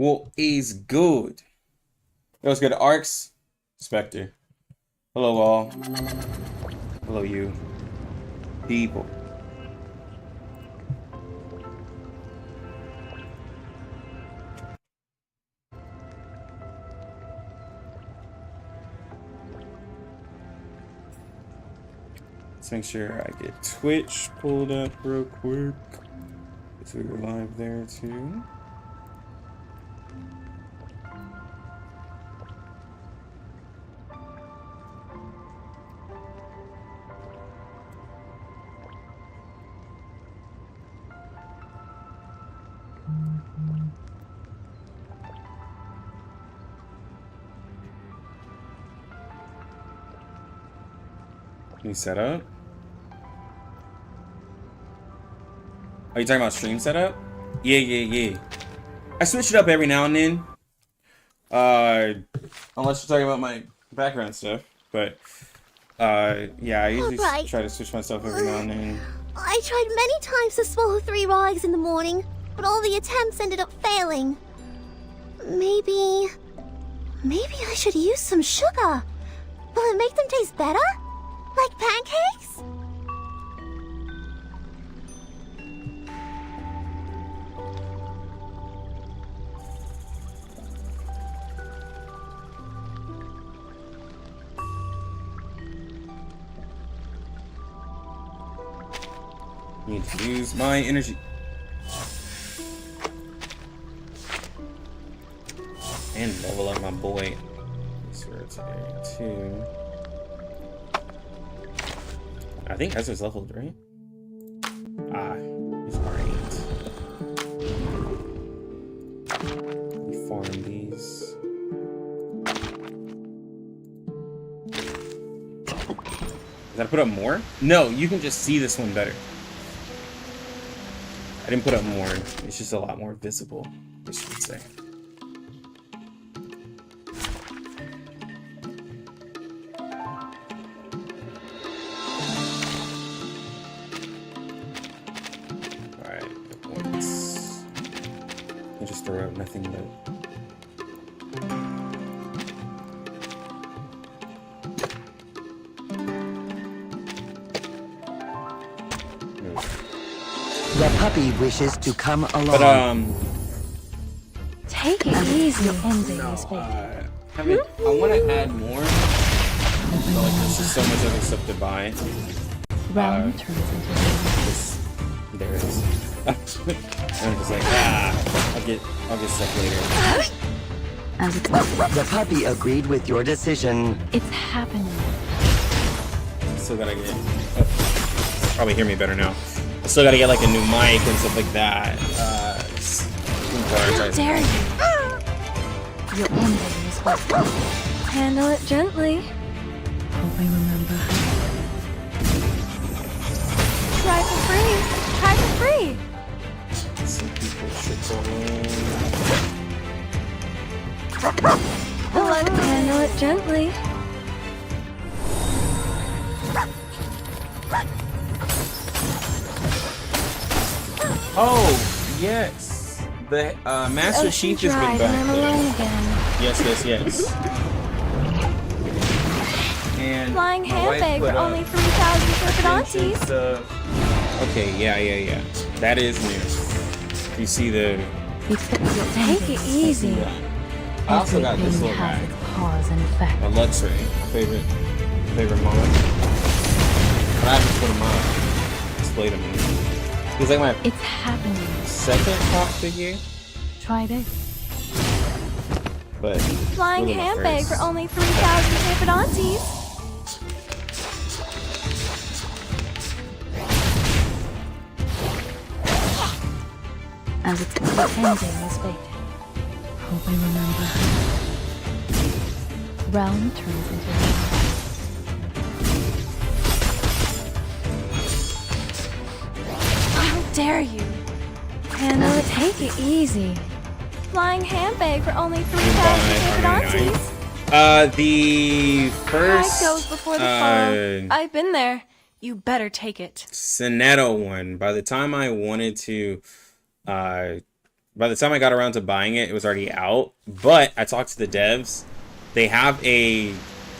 What is good? Let's go to Arcs. Spectre. Hello all. Hello you. People. Let's make sure I get Twitch pulled up real quick. So we're live there too. New setup. Are you talking about stream setup? Yeah. I switch it up every now and then. Unless you're talking about my background stuff. But, yeah, I usually try to switch my stuff every now and then. I tried many times to swallow 3 raw eggs in the morning, but all the attempts ended up failing. Maybe I should use some sugar. Will it make them taste better? Like pancakes? Need to use my energy. And level up my boy. Today too. I think Ezra's leveled, right? Ah, he's R8. We farm these. Did I put up more? No, you can just see this one better. I didn't put up more. It's just a lot more visible, I should say. Nothing but the puppy wishes to come along. But take it easy. I want to add more. But like there's just so much other stuff to buy. Round turns into there it is. I'm just like, I'll get stuff later. The puppy agreed with your decision. It's happening. Still gotta get. Probably hear me better now. I still gotta get like a new mic and stuff like that. How dare you? Your ending is what. Handle it gently. Hope I remember. Try for free. Try for free. Some people should go in. Handle it gently. Oh, yes. The Master Chief has been back I'm there. alone again. Yes. And Flying my wife handbag put for up only 3,000 Serpent aunties. Okay, yeah. That is new. You see the... Take it easy. Yeah. I also got this little guy. Cause and effect. A Luxray, favorite mod. But I haven't put him on. Displayed him. He's like my It's happening. second top figure. Try this. But Flying really my handbag first. for only 3,000 Serpent aunties. As its ending is faded. Hope I remember. Round turns into round. How dare you? Handle it, take it easy. Flying handbag for only 3,000 Serpent aunties. The first Pride goes before the fall. I've been there. You better take it. Sonetto one. By the time I wanted to by the time I got around to buying it, it was already out. But I talked to the devs. They have a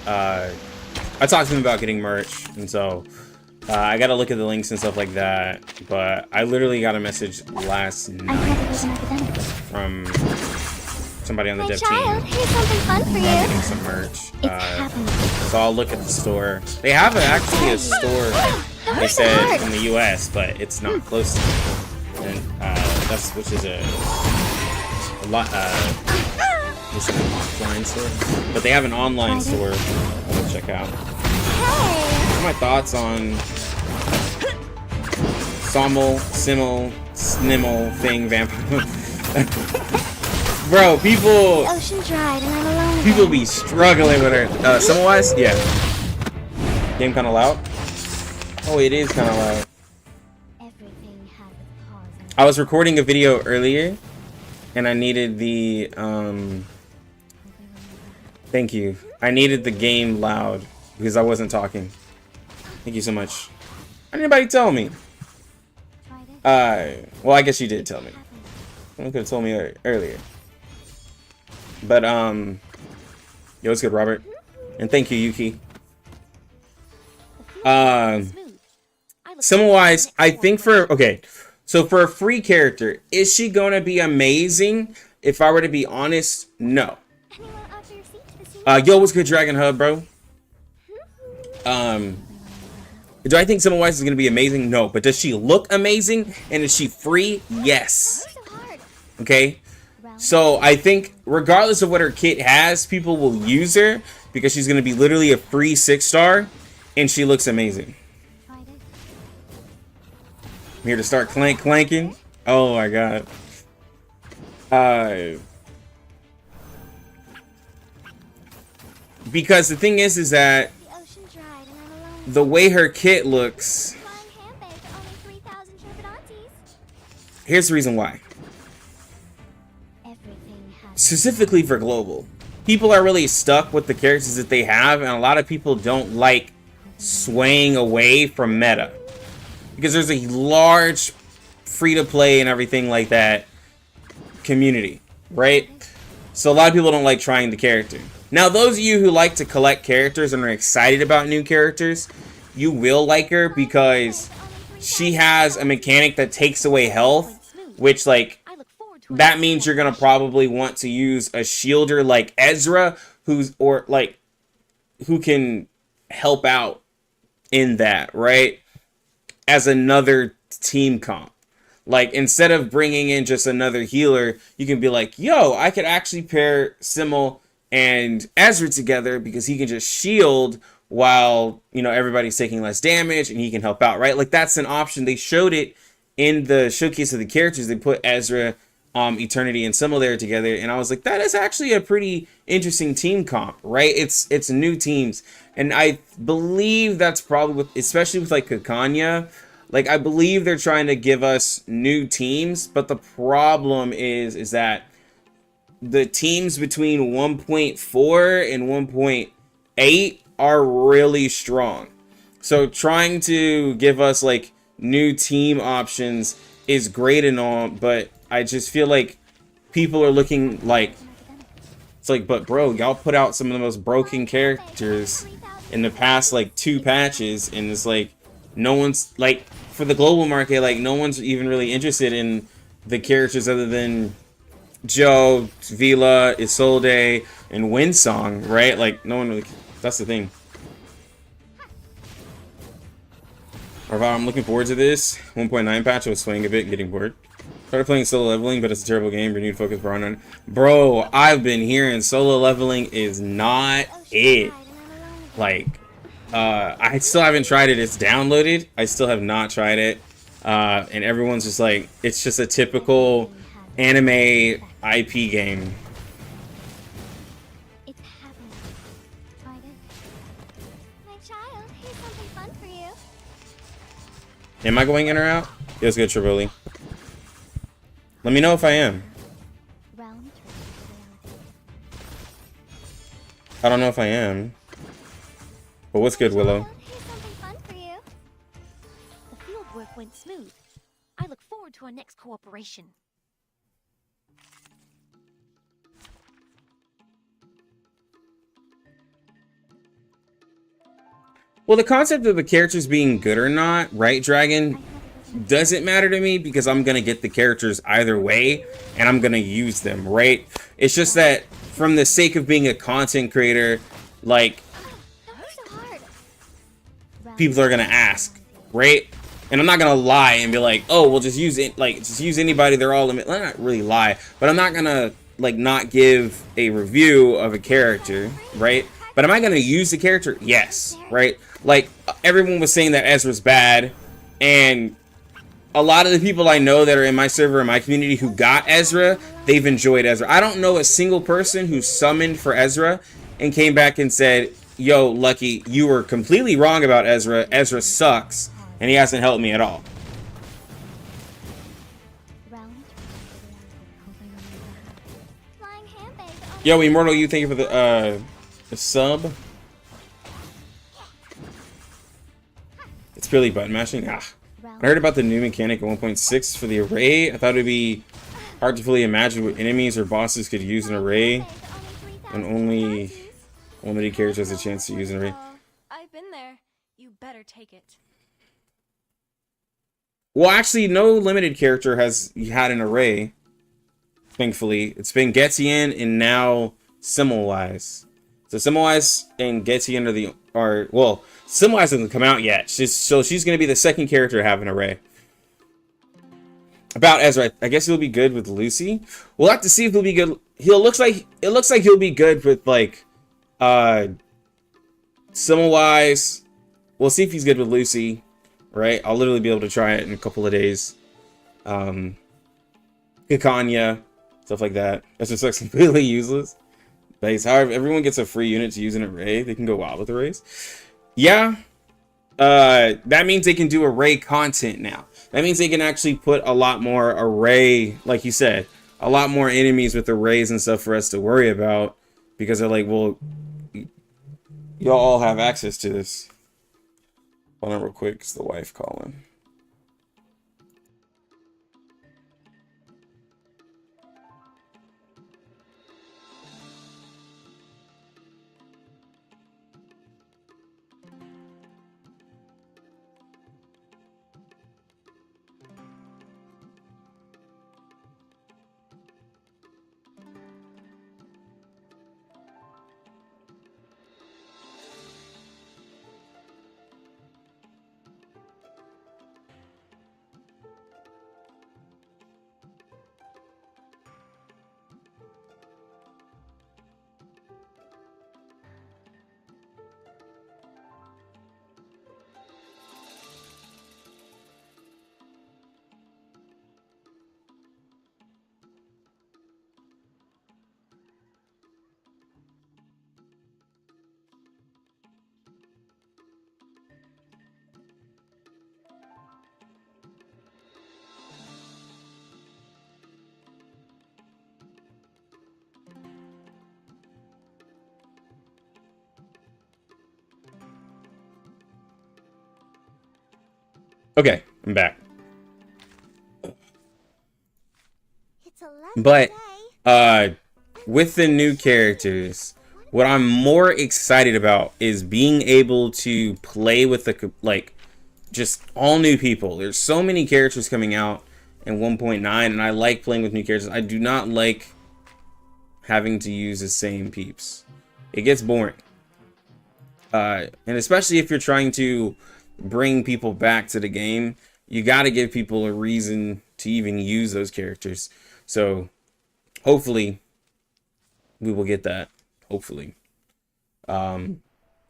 I talked to them about getting merch, and so I gotta look at the links and stuff like that. But I literally got a message last night from somebody on the My dev child, team here's something fun for about you. getting some merch. It's happening. So I'll look at the store. They have actually a store, they said, in the US, but it's not close to me. And that's, which is a lot, it's an offline store. But they have an online store I'll check out. What are my thoughts on Simo, Snimmo thing, vampire? Bro, people... The ocean dried and I'm alone. People be struggling with her. Simo-wise? Yeah. Game kind of loud? Oh, it is kind of loud. Everything has its pause and I was recording a video earlier, and I needed the, Thank you. I needed the game loud, because I wasn't talking. Thank you so much. Why didn't anybody tell me? tried it. Well, I guess you did tell me. Someone could have told me earlier. But, yo, what's good, Robert? And thank you, Yuki. Simo-wise, I think okay, so for a free character, is she going to be amazing? If I were to be honest, no. Anyone offer your seat to the Yo, what's good, Dragon Hub, bro? Do I think Simo-wise is going to be amazing? No. But does she look amazing? And is she free? Yes. so hard. Okay? So I think regardless of what her kit has, people will use her because she's going to be literally a free 6-star and she looks amazing. Tried it. I'm here to start clanking. Oh my god. Because the thing is that The ocean dried and I'm alone. the way her kit looks, Flying handbag for only 3,000 intrepid aunties. here's the reason why. Everything has Specifically for global, people are really stuck with the characters that they have, and a lot of people don't like swaying away from meta because there's a large free-to-play and everything like that community, right? So a lot of people don't like trying the character. Now, those of you who like to collect characters and are excited about new characters, you will like her because she has a mechanic that takes away health, which, like, I look forward to that means you're gonna probably want to use a shielder like Ezra, who can help out in that, right? As another team comp. Like, instead of bringing in just another healer, you can be like, yo, I could actually pair Simo and Ezra together because he can just shield while, you know, everybody's taking less damage and he can help out, right? Like, that's an option. They showed it in the showcase of the characters. They put Ezra, Eternity, and Simo there together, and I was like, that is actually a pretty interesting team comp, right? It's new teams, and I believe that's probably with, especially with like Kakanya, like, I believe they're trying to give us new teams, but the problem is that the teams between 1.4 and 1.8 are really strong. So trying to give us like new team options is great and all, but I just feel like people are looking like, it's like, but bro, y'all put out some of the most broken characters in the past like 2 patches, and it's like no one's like, for the global market, like no one's even really interested in the characters other than Joe, Vila, Isolde, and Windsong, right? Like, no one really, that's the thing. Arval, I'm looking forward to this 1.9 patch. I was swaying a bit, getting bored. Started playing solo leveling, but it's a terrible game. Renewed focus for on. Bro, I've been hearing solo leveling is not it. Like, I still haven't tried it. It's downloaded. I still have not tried it. And everyone's just like, it's just a typical anime IP game. It's happening. Tried it. My child, here's something fun for you. Am I going in or out? It was good, Triboli. Let me know if I am. Realm turns to reality. I don't know if I am. But what's good, Willow? Here's something fun for you. The field work went smooth. I look forward to our next cooperation. Well, the concept of the characters being good or not, right, Dragon, doesn't matter to me because I'm gonna get the characters either way and I'm gonna use them, right? It's just that from the sake of being a content creator, like, people are gonna ask, right? And I'm not gonna lie and be like, oh, well, just use it, like, just use anybody, they're all limit. Well, not really lie, but I'm not gonna like not give a review of a character, right? But am I gonna use the character? Yes, right? Like, everyone was saying that Ezra's bad, and a lot of the people I know that are in my server, in my community, who got Ezra, they've enjoyed Ezra. I don't know a single person who summoned for Ezra and came back and said, yo, Lucky, you were completely wrong about Ezra. Ezra sucks, and he hasn't helped me at all. Yo, Immortal, you thank you for the sub. It's purely button mashing. Ah. I heard about the new mechanic at 1.6 for the array. I thought it'd be hard to fully imagine what enemies or bosses could use an array, and only limited characters has a chance to use an array. I've been there. You better take it. Well, actually, no limited character has had an array. Thankfully, it's been Getian and now Simowise. So Simowise and Getian are well, Simowise hasn't come out yet. She's going to be the second character to have an array. About Ezra, I guess he'll be good with Lucy. We'll have to see if he'll be good. It looks like he'll be good with like Simowise. We'll see if he's good with Lucy, right? I'll literally be able to try it in a couple of days. Kikanya, stuff like that. That's just like completely useless. Base. However, everyone gets a free unit to use an array. They can go wild with arrays. Yeah. That means they can do array content now. That means they can actually put a lot more array, like you said, a lot more enemies with arrays and stuff for us to worry about, because they're like, well, y'all all have access to this. Hold on real quick, it's the wife calling. Okay, I'm back. But with the new characters, what I'm more excited about is being able to play with the like just all new people. There's so many characters coming out in 1.9, and I like playing with new characters. I do not like having to use the same peeps. It gets boring. And especially if you're trying to bring people back to the game, you got to give people a reason to even use those characters. So hopefully we will get that. Hopefully. Or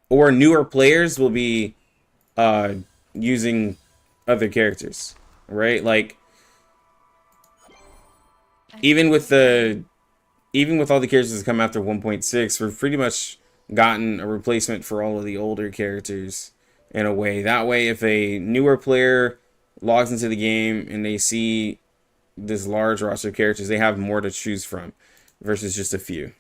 newer players will be using other characters, right? Like even with all the characters that come after 1.6, we've pretty much gotten a replacement for all of the older characters in a way. That way, if a newer player logs into the game and they see this large roster of characters, they have more to choose from versus just a few.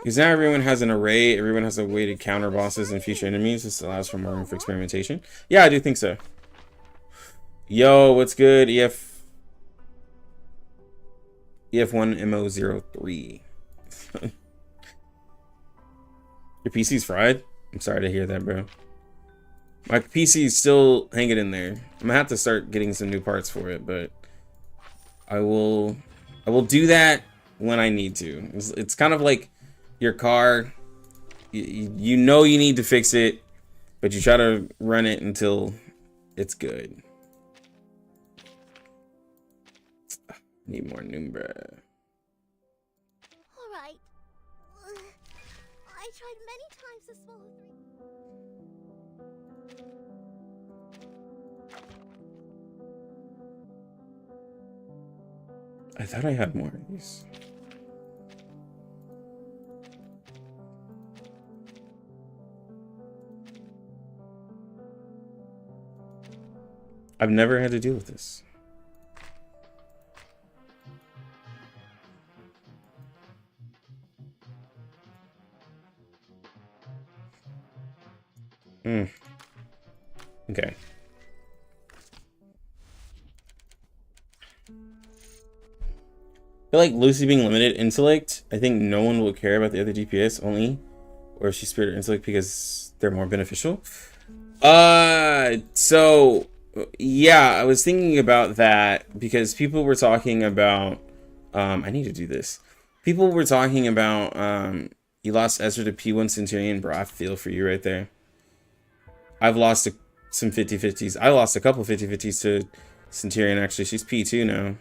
Because now everyone has an array, everyone has a way to counter bosses and future enemies. This allows for more room for experimentation. Yeah, I do think so. Yo, what's good? EF1MO03. Your PC's fried? I'm sorry to hear that, bro. My PC is still hanging in there. I'm gonna have to start getting some new parts for it, but I will do that when I need to. It's kind of like your car. You know you need to fix it, but you try to run it until it's good. Need more Numbra. Alright. I tried many times to swallow 3. I thought I had more of these. I've never had to deal with this. Okay. I feel like Lucy being limited intellect, I think no one will care about the other DPS only, or if she's spirit or intellect because they're more beneficial. So yeah, I was thinking about that because people were talking about I need to do this. People were talking about you lost Ezra to P1 Centurion, bro. I feel for you right there. I've lost some 50-50s. I lost a couple 50-50s to Centurion actually. She's P2 now.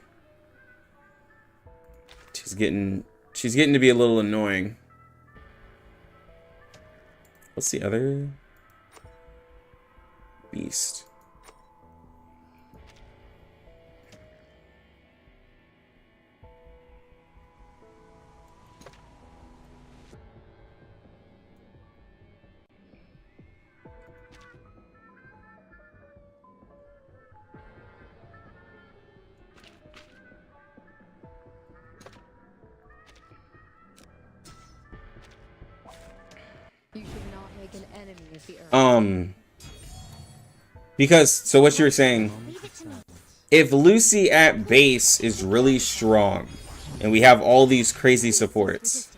She's getting to be a little annoying. What's the other beast? You should not make an enemy of the earth. Because so what you were saying, if Lucy at base is really strong and we have all these crazy supports,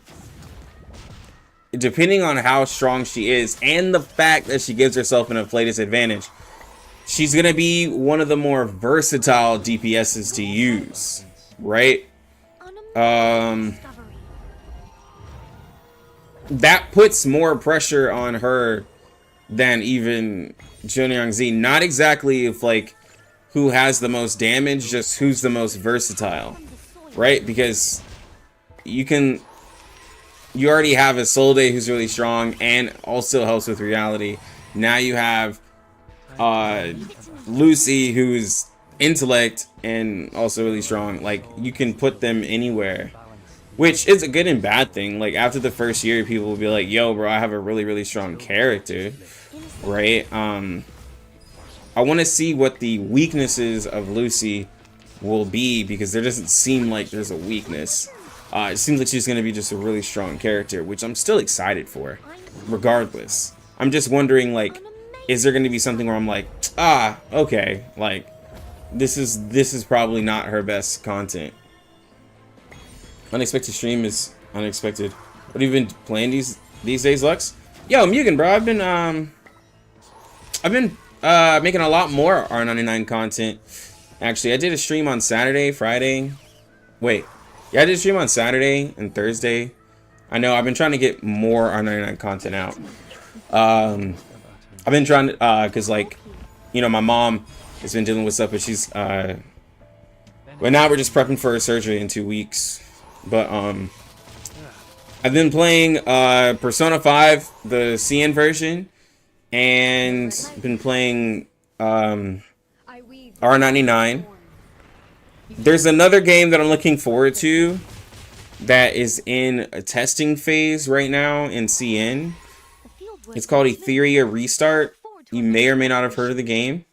depending on how strong she is and the fact that she gives herself an inflated disadvantage, she's gonna be one of the more versatile DPSs to use, right? That puts more pressure on her than even Junior Z. Not exactly if like who has the most damage, just who's the most versatile, right? Because you already have a Solde who's really strong and also helps with reality. Now you have Lucy who's intellect and also really strong. Like you can put them anywhere, which is a good and bad thing. Like after the first year, people will be like, yo bro, I have a really strong character, right? I want to see what the weaknesses of Lucy will be, because there doesn't seem like there's a weakness. It seems like she's going to be just a really strong character, which I'm still excited for regardless. I'm just wondering, like, is there going to be something where I'm like, ah, okay, like this is probably not her best content. Unexpected stream is unexpected. What have you been playing these days, Lux? Yo, Mugen, bro, I've been making a lot more R99 content. Actually, I did a stream on Saturday, Friday. Wait, yeah, I did a stream on Saturday and Thursday. I know I've been trying to get more R99 content out. I've been trying to, cause like, you know, my mom has been dealing with stuff, but she's, well, now we're just prepping for her surgery in 2 weeks. But I've been playing Persona 5, the CN version, and been playing R99. There's another game that I'm looking forward to that is in a testing phase right now in CN. It's called Etheria Restart. You may or may not have heard of the game,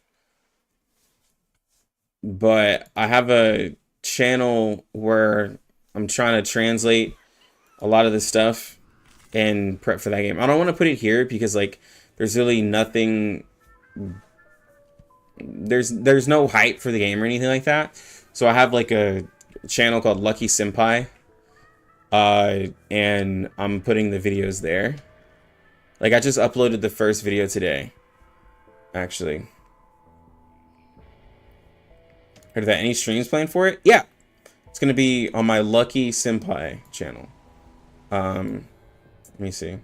but I have a channel where I'm trying to translate a lot of this stuff and prep for that game. I don't want to put it here because like there's really nothing, there's no hype for the game or anything like that. So I have like a channel called Lucky Senpai, and I'm putting the videos there. Like, I just uploaded the first video today, actually. Are there any streams planned for it? Yeah, it's gonna be on my Lucky Senpai channel. Let me see.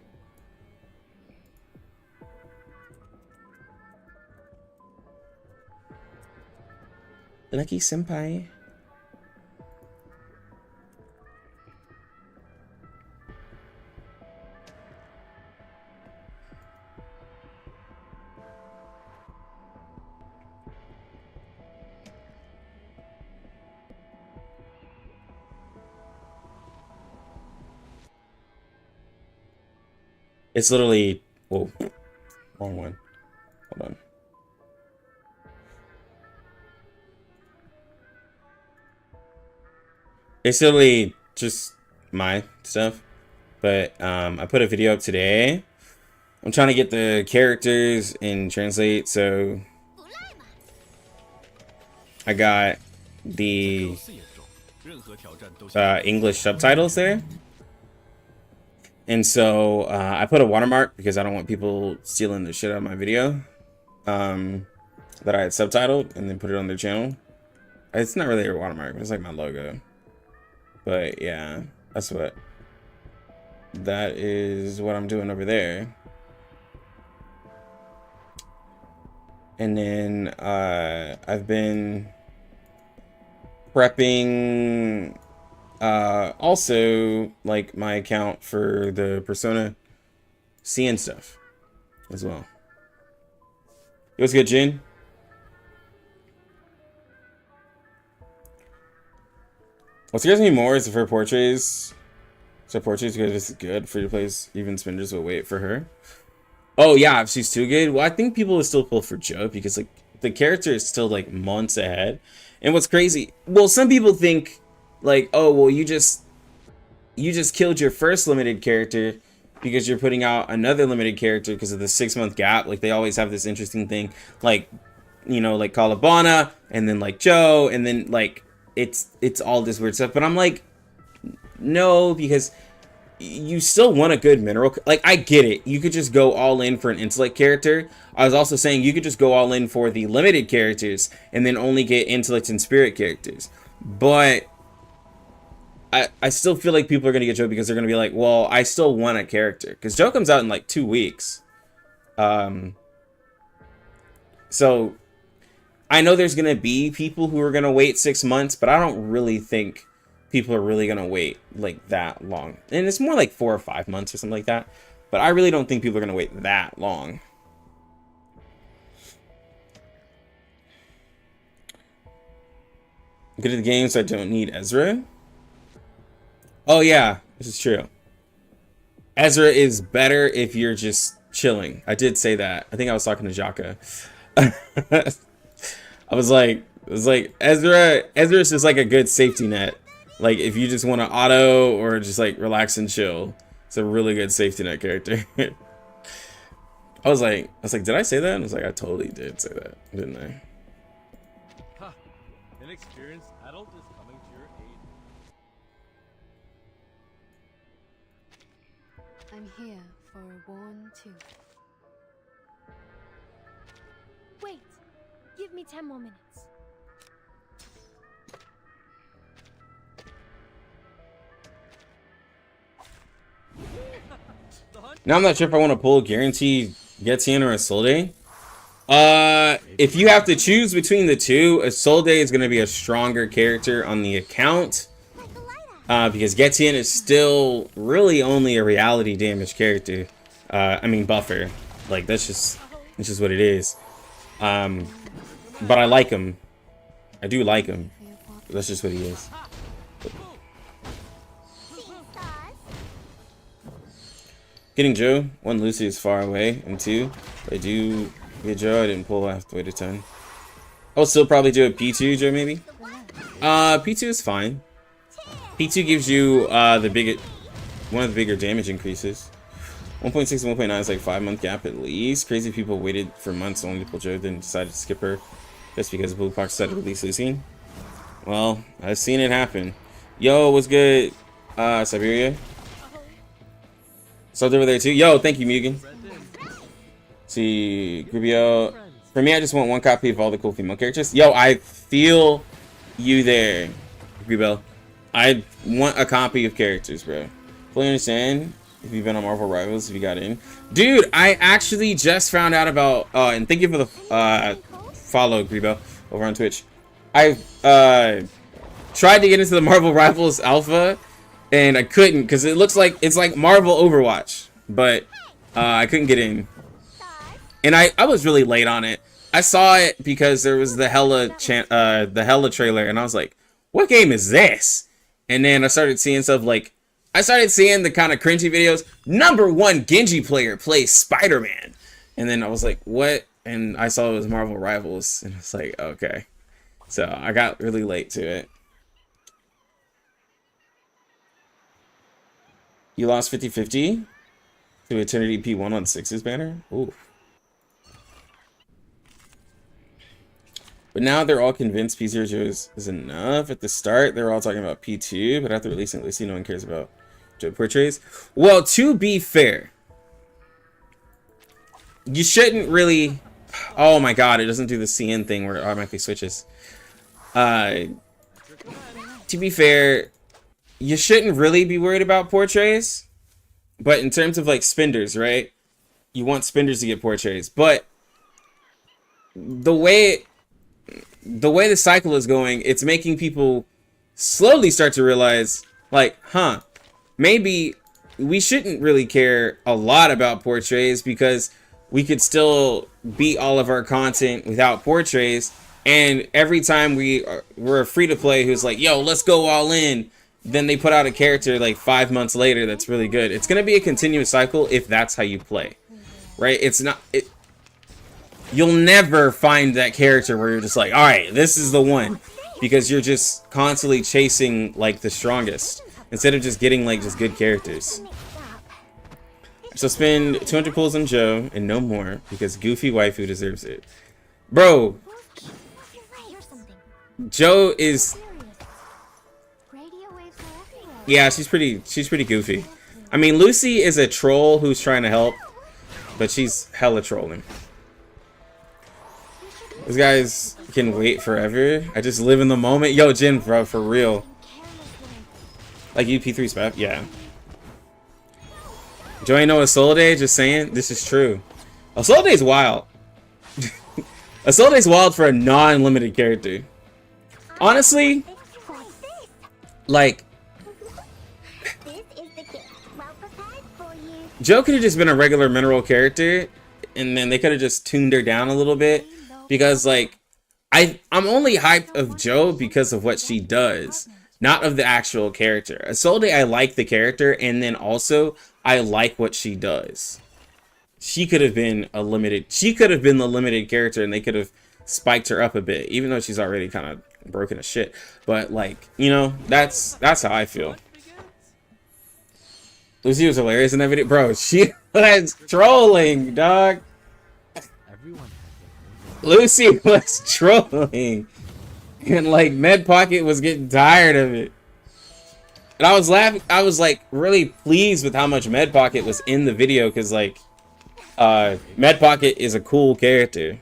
Lucky Senpai. It's literally, whoa, wrong one. Hold on. It's literally just my stuff, but I put a video up today. I'm trying to get the characters and translate, so I got the English subtitles there. And so I put a watermark because I don't want people stealing the shit out of my video that I had subtitled and then put it on their channel. It's not really a watermark, it's like my logo. But yeah, that is what I'm doing over there. And then I've been prepping also like my account for the Persona CN stuff as well. It was good, Jin. What scares me more is if her portraits. So portraits because this is good. Free to plays even spenders will wait for her. Oh yeah, if she's too good. Well, I think people will still pull for Joe because like the character is still like months ahead. And what's crazy? Well, some people think like, oh well, you just killed your first limited character because you're putting out another limited character because of the 6-month gap. Like they always have this interesting thing, like you know, like Calabana and then like Joe and then like it's all this weird stuff. But I'm like, no, because you still want a good mineral. Like I get it, you could just go all in for an intellect character. I was also saying you could just go all in for the limited characters and then only get intellect and spirit characters. But I still feel like people are gonna get Joe because they're gonna be like, well, I still want a character because Joe comes out in like 2 weeks. So I know there's gonna be people who are gonna wait 6 months, but I don't really think people are really gonna wait like that long. And it's more like 4 or 5 months or something like that. But I really don't think people are gonna wait that long. Good at the game, so I don't need Ezra. Oh yeah, this is true. Ezra is better if you're just chilling. I did say that. I think I was talking to Jaka. I was like Ezra is just like a good safety net. Like if you just want to auto or just like relax and chill, it's a really good safety net character. I was like, did I say that? And I was like, I totally did say that, didn't I? Huh. An experienced adult is coming to your aid. I'm here for a worn tooth. Wait! Give me 10 more minutes. Now I'm not sure if I want to pull guarantee Getian or Isolde. If you have to choose between the two, Isolde is going to be a stronger character on the account. Because Getian is still really only a reality damage character. I mean buffer. Like that's just what it is. But I like him. I do like him. That's just what he is. Getting Joe, 1, Lucy is far away, and 2, if I do get Joe, I didn't pull, I have to wait a ton. I'll still probably do a P2 Joe maybe. P2 is fine. P2 gives you one of the bigger damage increases. 1.6 and 1.9 is like 5-month gap at least. Crazy people waited for months only to pull Joe, then decided to skip her. Just because Blue Fox decided to release Lucy. Well, I've seen it happen. Yo, what's good? Siberia? Subbed over there too. Yo, thank you, Mugen. See, Grubio. For me, I just want one copy of all the cool female characters. Yo, I feel you there, Grubio. I want a copy of characters, bro. Fully understand if you've been on Marvel Rivals, if you got in. Dude, I actually just found out about, and thank you for the follow, Grubio, over on Twitch. I tried to get into the Marvel Rivals Alpha, and I couldn't, because it looks like, it's like Marvel Overwatch, but I couldn't get in. And I was really late on it. I saw it because there was the Hella trailer, and I was like, what game is this? And then I started seeing stuff like, I started seeing the kind of cringy videos. #1 Genji player plays Spider-Man. And then I was like, what? And I saw it was Marvel Rivals, and it's like, okay. So I got really late to it. You lost 50-50 to Eternity P1 on 6's banner? Ooh. But now they're all convinced P0 is enough. At the start, they're all talking about P2, but after releasing Lucy, no one cares about Joe portrays. Well, to be fair, you shouldn't really... Oh my god, it doesn't do the CN thing where it automatically switches. To be fair, you shouldn't really be worried about portrays. But in terms of like spenders, right? You want spenders to get portrays. But the way the cycle is going, it's making people slowly start to realize, like, huh, maybe we shouldn't really care a lot about portrays because we could still beat all of our content without portrays. And every time we're a free-to-play who's like, yo, let's go all in, then they put out a character like 5 months later that's really good. It's going to be a continuous cycle if that's how you play, right? It's not... You'll never find that character where you're just like, all right, this is the one, because you're just constantly chasing like the strongest instead of just getting like just good characters. So spend 200 pulls on Joe and no more because Goofy Waifu deserves it. Bro, Joe is, yeah, she's pretty goofy. I mean, Lucy is a troll who's trying to help, but she's hella trolling. These guys can wait forever. I just live in the moment. Yo, Jin, bro, for real. Like UP3 spap, yeah. Joey know Asolde, just saying, this is true. Asolde's wild. Asolde's wild for a non-limited character. Honestly, like, Joe could have just been a regular mineral character, and then they could have just tuned her down a little bit. Because, like, I'm only hyped of Joe because of what she does, not of the actual character. Isolde, I like the character, and then also, I like what she does. She could have been the limited character, and they could have spiked her up a bit, even though she's already kind of broken as shit. But, like, you know, that's how I feel. Lucy was hilarious in that video. Bro, she was trolling, dog. Lucy was trolling, and like Med Pocket was getting tired of it, and I was laughing. I was like really pleased with how much Med Pocket was in the video because like Med Pocket is a cool character,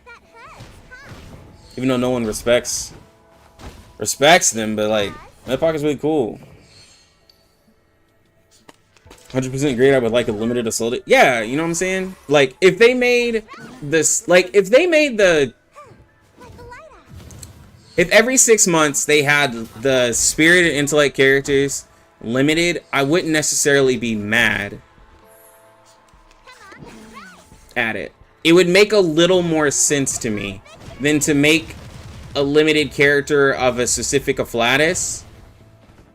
even though no one respects them. But like Med Pocket's really cool. 100% great. I would like a limited assault. Yeah, you know what I'm saying? Like, if they made this, like, if every 6 months they had the spirit and intellect characters limited, I wouldn't necessarily be mad at it. It would make a little more sense to me than to make a limited character of a specific afflatus,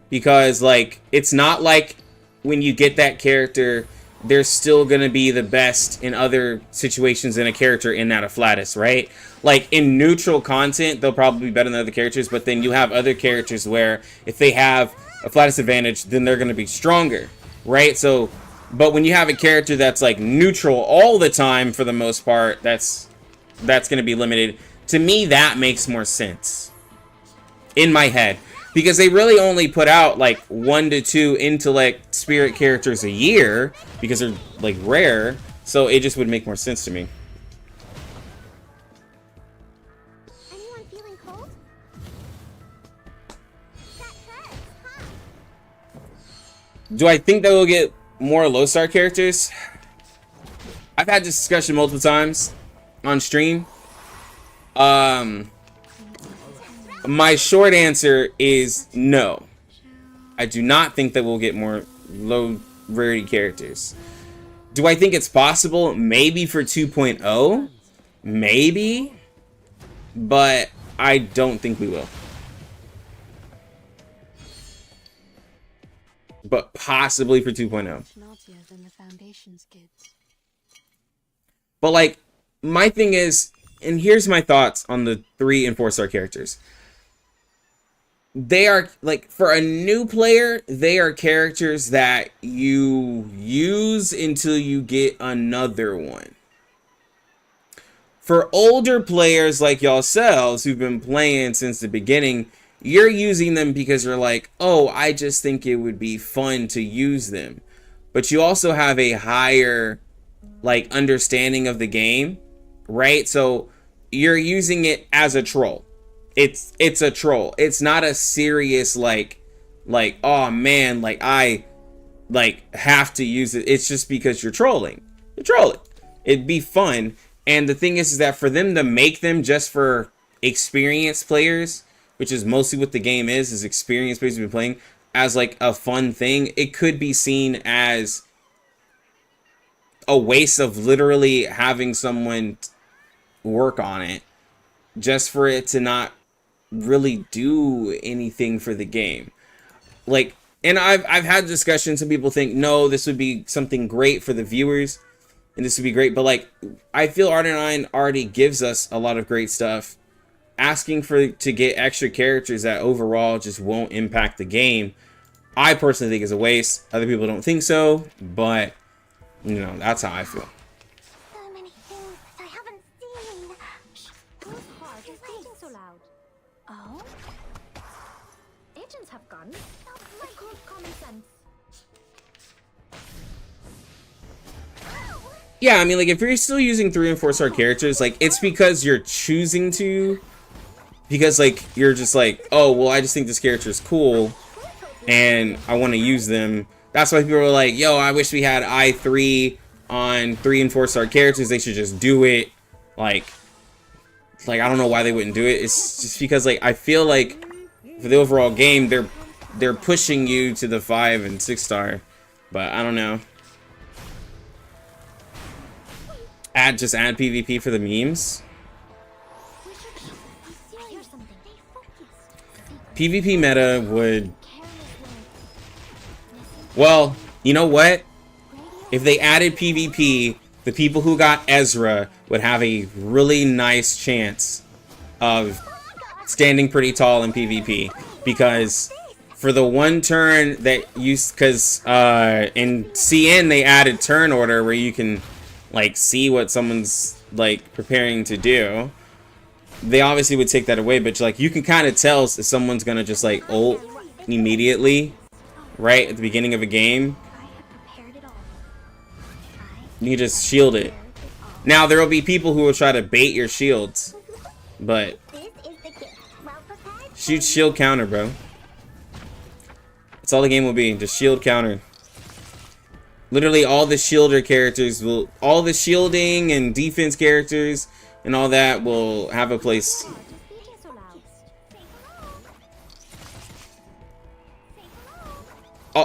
because, like, it's not like when you get that character, they're still gonna be the best in other situations in a character in that afflatus, right? Like, in neutral content, they'll probably be better than other characters, but then you have other characters where if they have afflatus advantage, then they're gonna be stronger, right? So, but when you have a character that's, like, neutral all the time, for the most part, that's gonna be limited. To me, that makes more sense in my head. Because they really only put out like 1 to 2 intellect spirit characters a year because they're like rare, so it just would make more sense to me. Do I think that we'll get more low star characters? I've had this discussion multiple times on stream. My short answer is no. I do not think that we'll get more low rarity characters. Do I think it's possible? Maybe for 2.0? Maybe. But I don't think we will. But possibly for 2.0. Naughtier than the Foundation's kids. But like, my thing is, and here's my thoughts on the 3 and 4 star characters. They are, like, for a new player, they are characters that you use until you get another one. For older players like yourselves who've been playing since the beginning, you're using them because you're like, oh, I just think it would be fun to use them. But you also have a higher, like, understanding of the game, right? So you're using it as a troll. It's a troll. It's not a serious like oh man, like I like have to use it. It's just because you're trolling. You're trolling. It'd be fun. And the thing is that for them to make them just for experienced players, which is mostly what the game is experienced players who've been playing, as like a fun thing, it could be seen as a waste of literally having someone work on it just for it to not really do anything for the game. Like, and I've had discussions, some people think no, this would be something great for the viewers and this would be great, but like, I feel Art9 already gives us a lot of great stuff. Asking to get extra characters that overall just won't impact the game, I personally think is a waste. Other people don't think so, but you know, that's how I feel. So many things that I haven't seen. Whose heart is beating so loud? Oh? Agents have guns. My cold common sense. Yeah, I mean, like, if you're still using 3 and 4 star characters, like, it's because you're choosing to. Because, like, you're just like, oh, well, I just think this character is cool, and I want to use them. That's why people are like, yo, I wish we had I3 on 3 and 4 star characters. They should just do it. Like, I don't know why they wouldn't do it. It's just because, like, I feel like for the overall game, they're pushing you to the 5 and 6 star. But I don't know. Just add PvP for the memes. PvP meta would... Well, you know what? If they added PvP, the people who got Ezra would have a really nice chance of standing pretty tall in PvP. Because for the one turn that you... Because in CN they added turn order where you can like see what someone's like preparing to do. They obviously would take that away, but like you can kind of tell if someone's gonna just like ult immediately, right at the beginning of a game. You just shield it. Now there will be people who will try to bait your shields, but shoot shield counter, bro. That's all the game will be, just shield counter. Literally all the shielder characters will, all the shielding and defense characters and all that will have a place.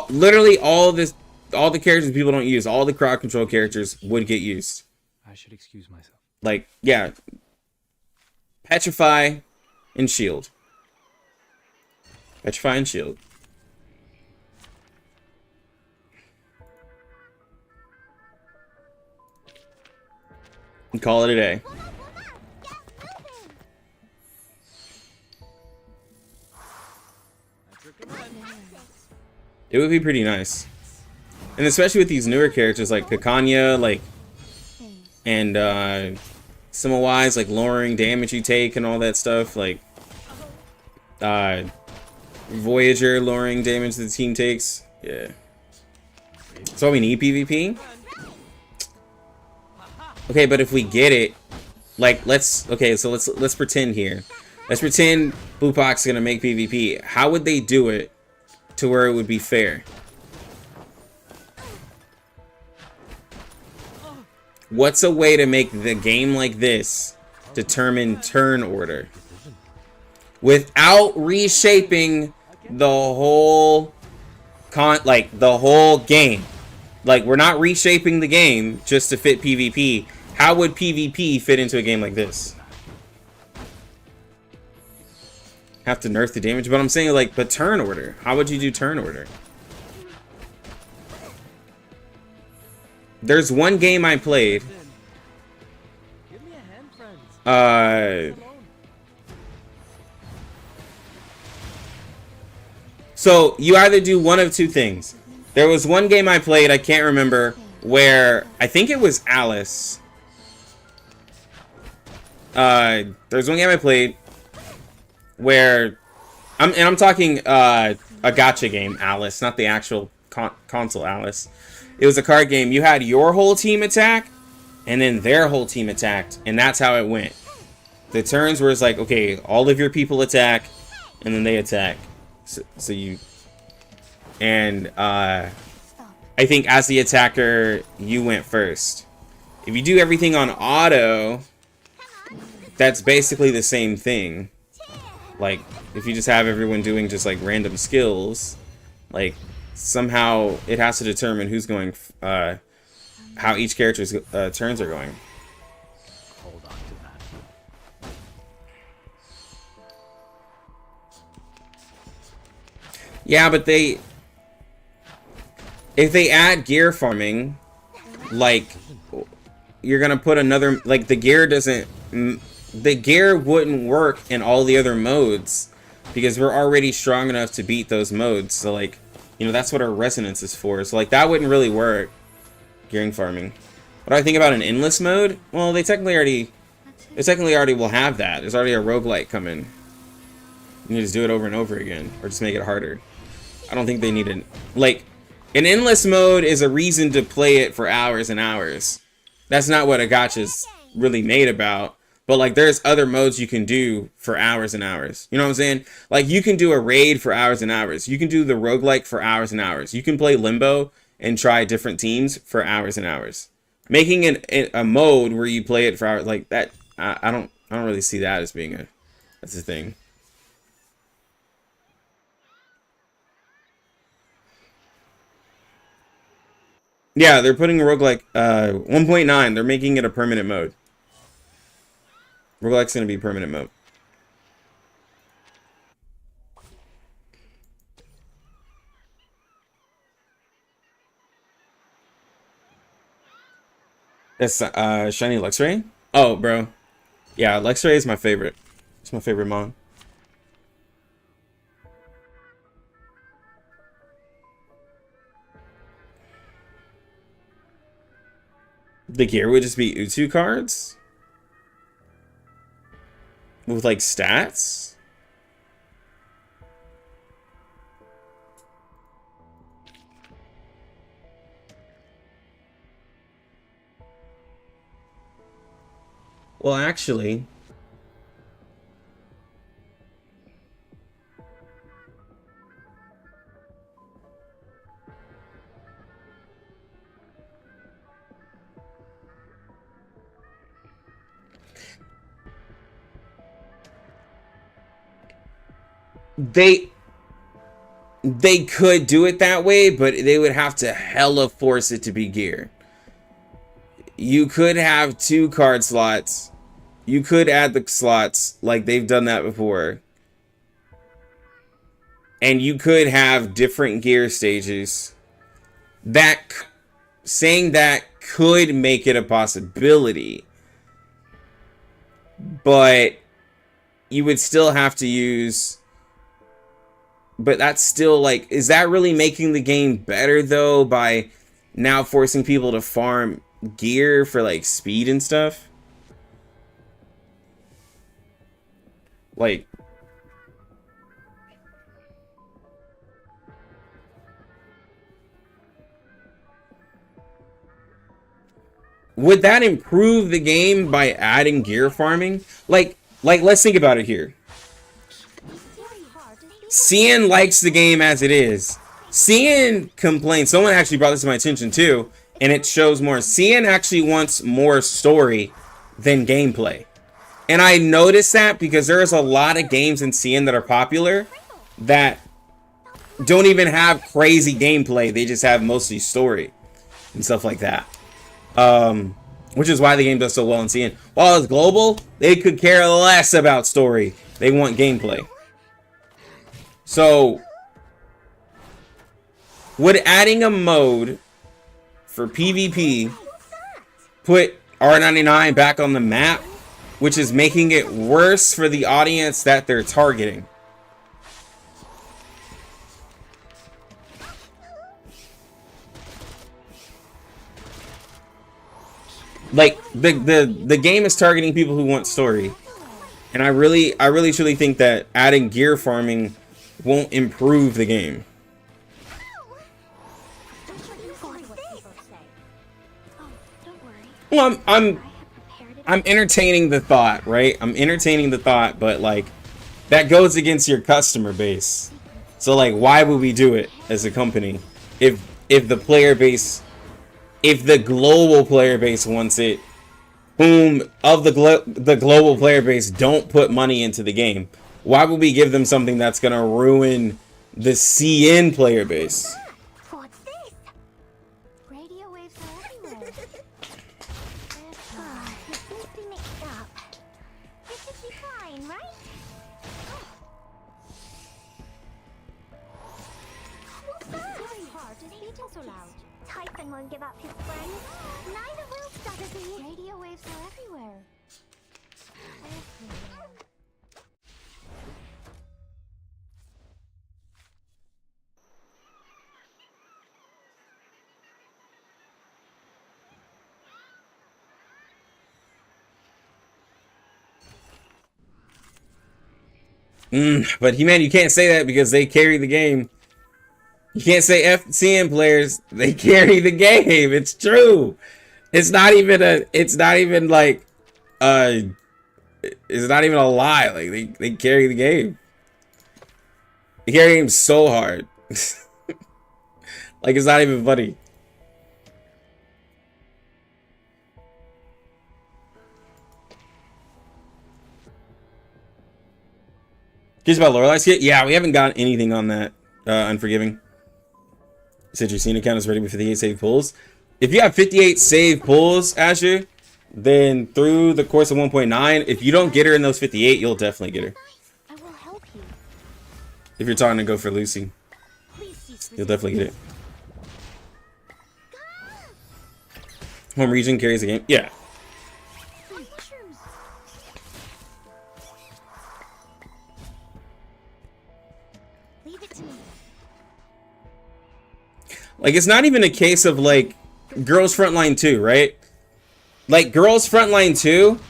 Literally all the characters people don't use, all the crowd control characters would get used. I should excuse myself. Like, yeah. Petrify and shield. Petrify and shield. And call it a day. It would be pretty nice. And especially with these newer characters like Picanha, like, and Simo wise, like lowering damage you take and all that stuff, like Voyager lowering damage the team takes. Yeah. That's why we need PvP. Okay, but if we get it, like, let's pretend here. Let's pretend Bupac's gonna make PvP. How would they do it to where it would be fair? What's a way to make the game like this determine turn order without reshaping the whole the whole game? Like, we're not reshaping the game just to fit PvP. How would PvP fit into a game like this? Have to nerf the damage, but I'm saying, like, but turn order. How would you do turn order? There's one game I played. Give me a hand, friends. So you either do one of two things. There was one game I played, I can't remember, where I think it was Alice. There's one game I played where I'm talking a gacha game, Alice, not the actual console Alice. It was a card game. You had your whole team attack, and then their whole team attacked, and that's how it went. The turns were like, okay, all of your people attack, and then they attack. So you, and I think as the attacker, you went first. If you do everything on auto, that's basically the same thing. Like, if you just have everyone doing just like random skills, like somehow it has to determine who's going, how each character's turns are going. Hold on to that. Yeah, but if they add gear farming, like, you're gonna put another, like, the gear wouldn't work in all the other modes because we're already strong enough to beat those modes. So, like, you know, that's what our resonance is for. So, like, that wouldn't really work, gearing farming. What do I think about an endless mode? Well, they technically already will have that. There's already a roguelike coming. You can just do it over and over again, or just make it harder. I don't think they need an endless mode is a reason to play it for hours and hours. That's not what a gacha's really made about. But, like, there's other modes you can do for hours and hours. You know what I'm saying? Like, you can do a raid for hours and hours. You can do the roguelike for hours and hours. You can play Limbo and try different teams for hours and hours. Making a mode where you play it for hours, like that, I don't really see that as being that's a thing. Yeah, they're putting a roguelike 1.9. They're making it a permanent mode. Roguelike's gonna be permanent mode. That's Shiny Luxray? Oh, bro. Yeah, Luxray is my favorite. It's my favorite mon. The gear would just be Utu cards? With, like, stats? Well, actually... They could do it that way, but they would have to hella force it to be gear. You could have 2 card slots. You could add the slots, like they've done that before. And you could have different gear stages. Saying that could make it a possibility. But you would still have to use... But that's still, like, is that really making the game better, though, by now forcing people to farm gear for, like, speed and stuff? Like... Would that improve the game by adding gear farming? Like, let's think about it here. Cian likes the game as it is. Cian complains. Someone actually brought this to my attention too. and it shows more. CN actually wants more story than gameplay. And I noticed that because there's a lot of games in CN that are popular that don't even have crazy gameplay. They just have mostly story and stuff like that. Which is why the game does so well in CN. While it's global, they could care less about story. They want gameplay. So, would adding a mode for PvP put R99 back on the map, which is making it worse for the audience that they're targeting? Like the game is targeting people who want story, and I really truly think that adding gear farming won't improve the game. Well, I'm entertaining the thought, right? I'm entertaining the thought, but like that goes against your customer base. So like, why would we do it as a company if the player base, if the global player base wants it, whom of the global player base don't put money into the game? Why would we give them something that's gonna ruin the CN player base? What's this? Radio waves are everywhere. It seems to be mixed up. This should be fine, right? What's that? His heart is beating so loud. Typhon won't give up his friend. Neither will Stubbsy. Radio waves are everywhere. But He-Man, you can't say that because they carry the game. You can't say FCN players, they carry the game. It's true. It's not even like it's not even a lie. Like they carry the game. They carry the game so hard. Like it's not even funny. Curious about Lorelai's kit? Yeah, we haven't gotten anything on that. Unforgiving. Said your scene account is ready with 58 save pulls. If you have 58 save pulls, Asher, then through the course of 1.9, if you don't get her in those 58, you'll definitely get her. I will help you. If you're trying to go for Lucy, you'll definitely get it. Home region carries the game. Yeah. Leave it to me. Like, it's not even a case of, like, Girls Frontline 2, right? Like, Girls Frontline 2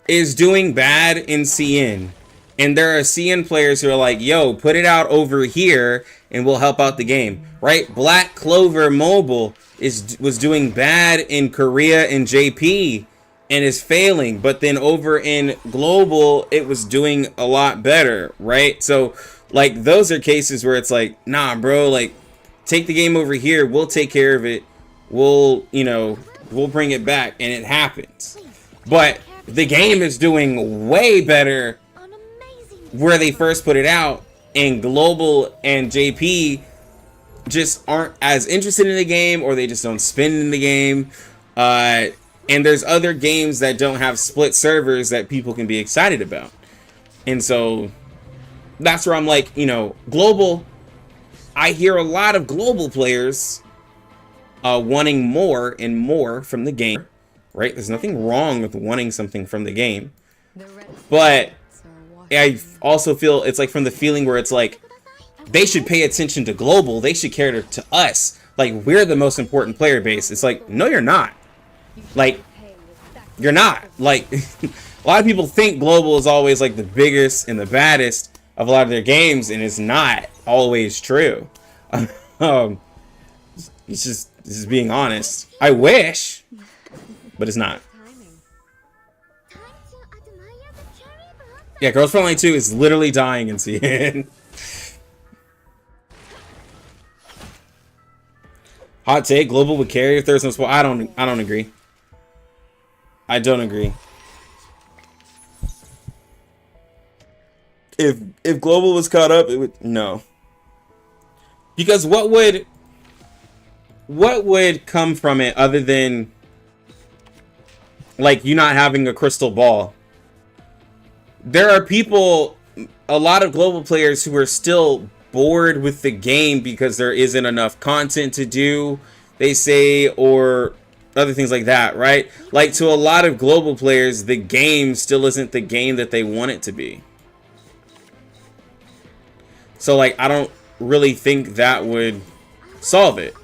is doing bad in CN. And there are CN players who are like, yo, put it out over here and we'll help out the game, right? Black Clover Mobile was doing bad in Korea and JP and is failing. But then over in Global, it was doing a lot better, right? So, like, those are cases where it's like, nah, bro, like, take the game over here. We'll take care of it. We'll, you know, we'll bring it back. And it happens. But the game is doing way better where they first put it out. And Global and JP just aren't as interested in the game, or they just don't spend in the game. And there's other games that don't have split servers that people can be excited about. And so that's where I'm like, you know, Global, I hear a lot of Global players wanting more and more from the game, right? There's nothing wrong with wanting something from the game. But I also feel it's like from the feeling where it's like, they should pay attention to Global. They should care to us. Like, we're the most important player base. It's like, no, you're not. Like, you're not. Like, a lot of people think Global is always like the biggest and the baddest of a lot of their games, and it's not always true. It's just being honest. I wish, but it's not. Yeah, Girls Frontline 2 is literally dying in CN. Hot take: Global would carry if there's no spoil. I don't agree. I don't agree. If Global was caught up, it would no. Because what would come from it other than like you not having a crystal ball? There are people, a lot of global players who are still bored with the game because there isn't enough content to do, they say, or other things like that, right? Like, to a lot of global players, the game still isn't the game that they want it to be. So, like, I don't really think that would solve it.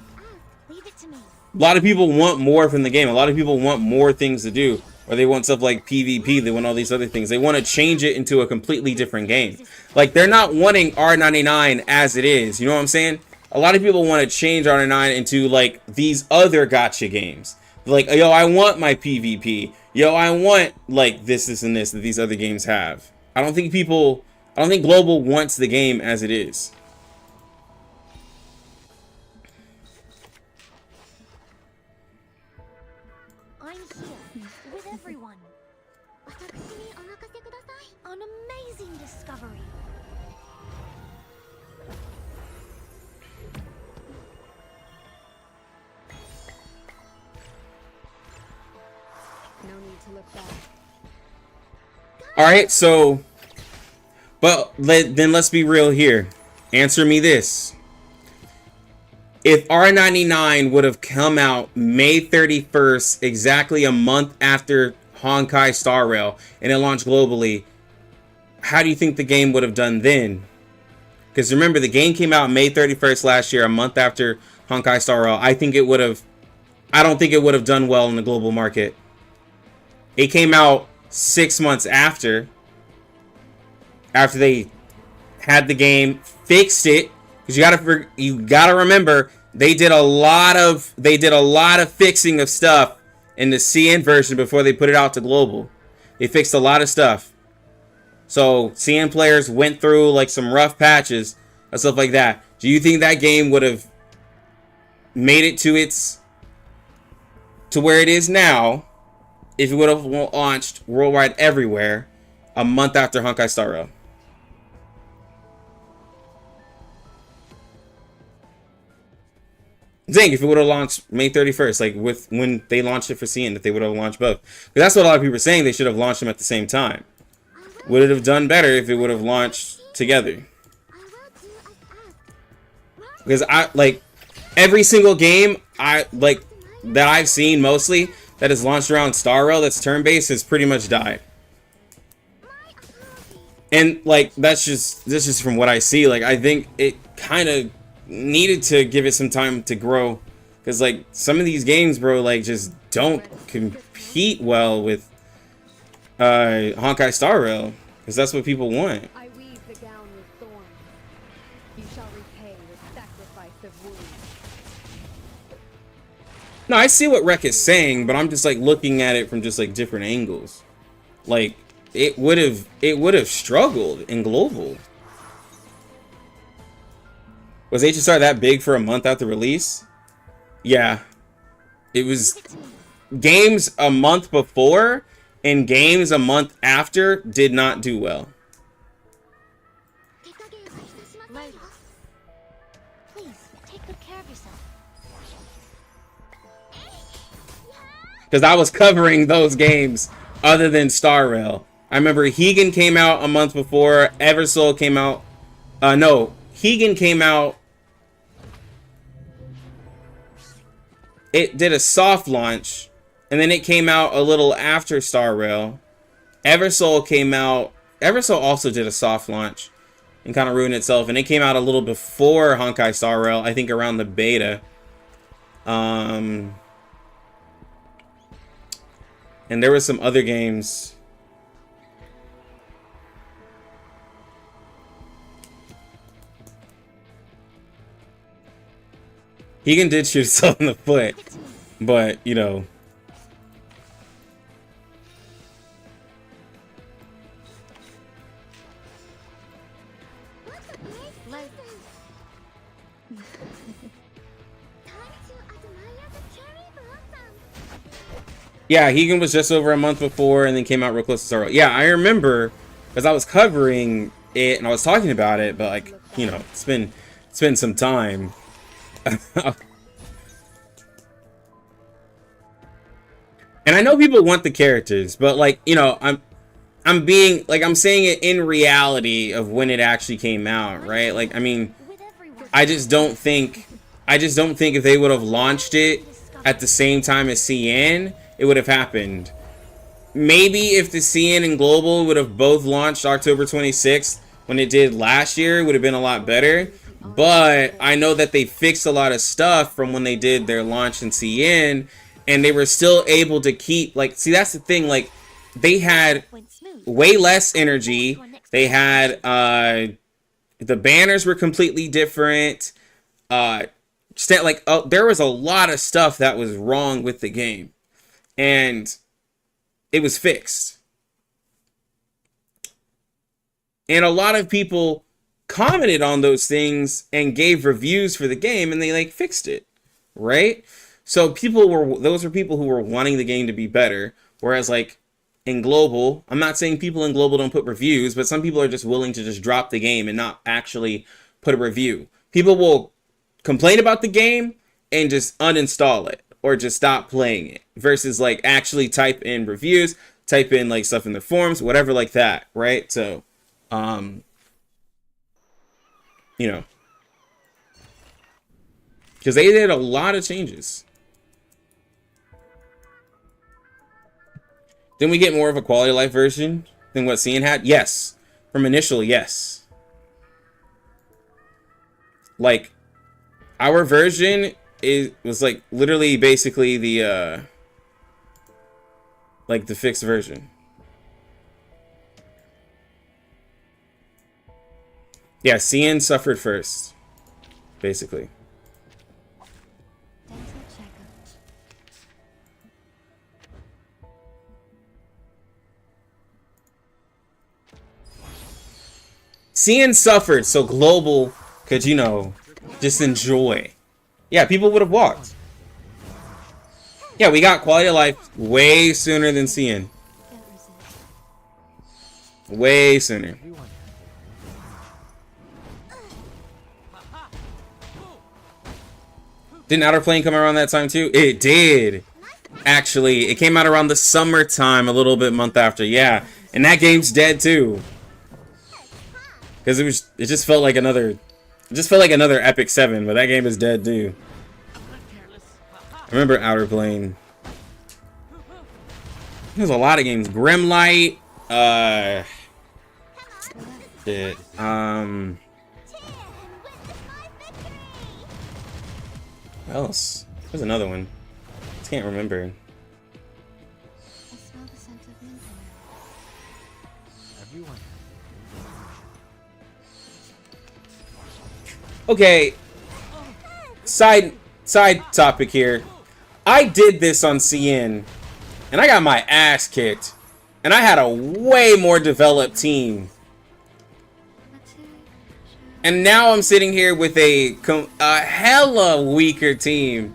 Leave it to me. A lot of people want more from the game. A lot of people want more things to do. Or they want stuff like PvP. They want all these other things. They want to change it into a completely different game. Like, they're not wanting R99 as it is. You know what I'm saying? A lot of people want to change R99 into, like, these other gacha games. Like, yo, I want my PvP. Yo, I want, like, this, and this that these other games have. I don't think Global wants the game as it is. I'm here with everyone. An amazing discovery. No need to look back. All right, so, but then let's be real here. Answer me this. If R99 would have come out May 31st, exactly a month after Honkai Star Rail, and it launched globally, how do you think the game would have done then? Because remember, the game came out May 31st last year, a month after Honkai Star Rail. I don't think it would have done well in the global market. It came out 6 months after they had the game, fixed it. Because you gotta remember, they did a lot of fixing of stuff in the CN version before they put it out to global. They fixed a lot of stuff. So CN players went through like some rough patches and stuff like that. Do you think that game would have made it to where it is now if it would have launched worldwide everywhere a month after Honkai Star Rail? Dang, if it would have launched May 31st, like when they launched it for CN, if they would have launched both. But that's what a lot of people are saying, they should have launched them at the same time. Would it have done better if it would have launched together? Because every single game that I've seen mostly that is launched around Star Rail that's turn-based has pretty much died. And like this is from what I see. Like, I think it kind of needed to give it some time to grow, because like some of these games, bro, like just don't compete well with Honkai Star Rail, because that's what people want. I weave the gown with thorns. You shall repay with sacrifice of wounds. No, I see what Rek is saying, but I'm just like looking at it from just like different angles. Like it would have struggled in global. Was HSR that big for a month after release? Yeah. It was. Games a month before and games a month after did not do well. Please, take good care of yourself. Because I was covering those games other than Star Rail. I remember Hegan came out a month before. Eversoul came out. No. Hegan came out. It did a soft launch, and then it came out a little after Star Rail. Eversoul came out. Eversoul also did a soft launch and kind of ruined itself, and it came out a little before Honkai Star Rail, I think around the beta. And there was some other games. Hegan did shoot himself in the foot, but, you know. Yeah, Hegan was just over a month before and then came out real close to Sorrow. Yeah, I remember because I was covering it and I was talking about it, but like, you know, it's been some time. And I know people want the characters, but like, you know, I'm being like, I'm saying it in reality of when it actually came out, right? Like, I mean, I just don't think if they would have launched it at the same time as CN, it would have happened. Maybe if the CN and Global would have both launched October 26th when it did last year, it would have been a lot better. But I know that they fixed a lot of stuff from when they did their launch in CN, and they were still able to keep, like, see, that's the thing, like, they had way less energy. They had, the banners were completely different. There was a lot of stuff that was wrong with the game, and it was fixed. And a lot of people commented on those things and gave reviews for the game, and they like fixed it, right? So those were people who were wanting the game to be better. Whereas like in Global, I'm not saying people in Global don't put reviews, but some people are just willing to just drop the game and not actually put a review. People will complain about the game and just uninstall it or just stop playing it versus like actually type in reviews, type in like stuff in the forums, whatever like that, right? So, you know, because they did a lot of changes. Didn't we get more of a quality of life version than what CN had? Yes. From initial, yes. Like, our version was like literally basically the like the fixed version. Yeah, CN suffered first, basically. CN suffered so Global could, you know, just enjoy. Yeah, people would have walked. Yeah, we got quality of life way sooner than CN. Way sooner. Didn't Outer Plane come around that time too? It did. Actually, it came out around the summertime, a little bit month after. Yeah, and that game's dead too. Because it just felt like another Epic 7, but that game is dead too. I remember Outer Plane. There's a lot of games. Grimlight. Shit. What else? There's another one. I can't remember. Okay. Side topic here. I did this on CN, and I got my ass kicked, and I had a way more developed team. And now I'm sitting here with a hella weaker team.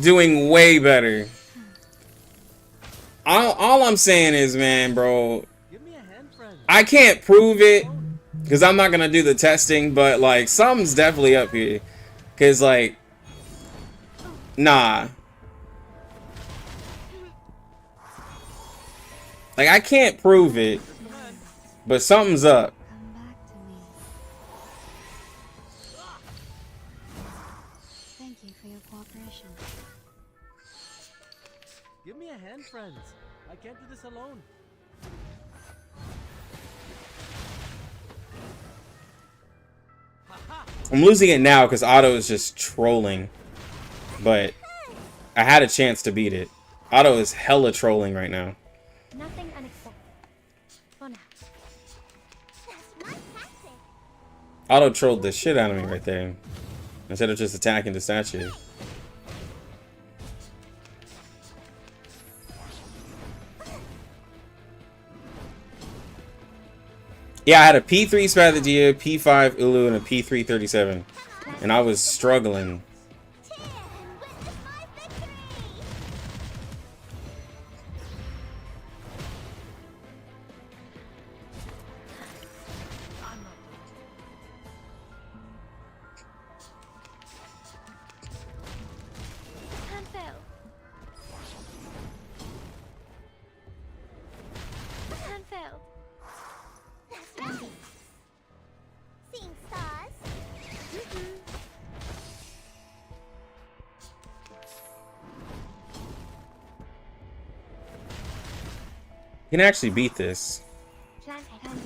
Doing way better. All I'm saying is, man, bro, I can't prove it because I'm not going to do the testing, but, like, something's definitely up here. Because, like, nah. Like, I can't prove it, but something's up. Thank you for your cooperation. Give me a hand, friends. I can't do this alone. I'm losing it now because Otto is just trolling. But I had a chance to beat it. Otto is hella trolling right now. Nothing unexpected. For now. Otto trolled the shit out of me right there. Instead of just attacking the statue. Yeah, I had a P3 Spathia, P5 Ulu, and a P3 37. And I was struggling. can actually beat this. Plan A. Plan B.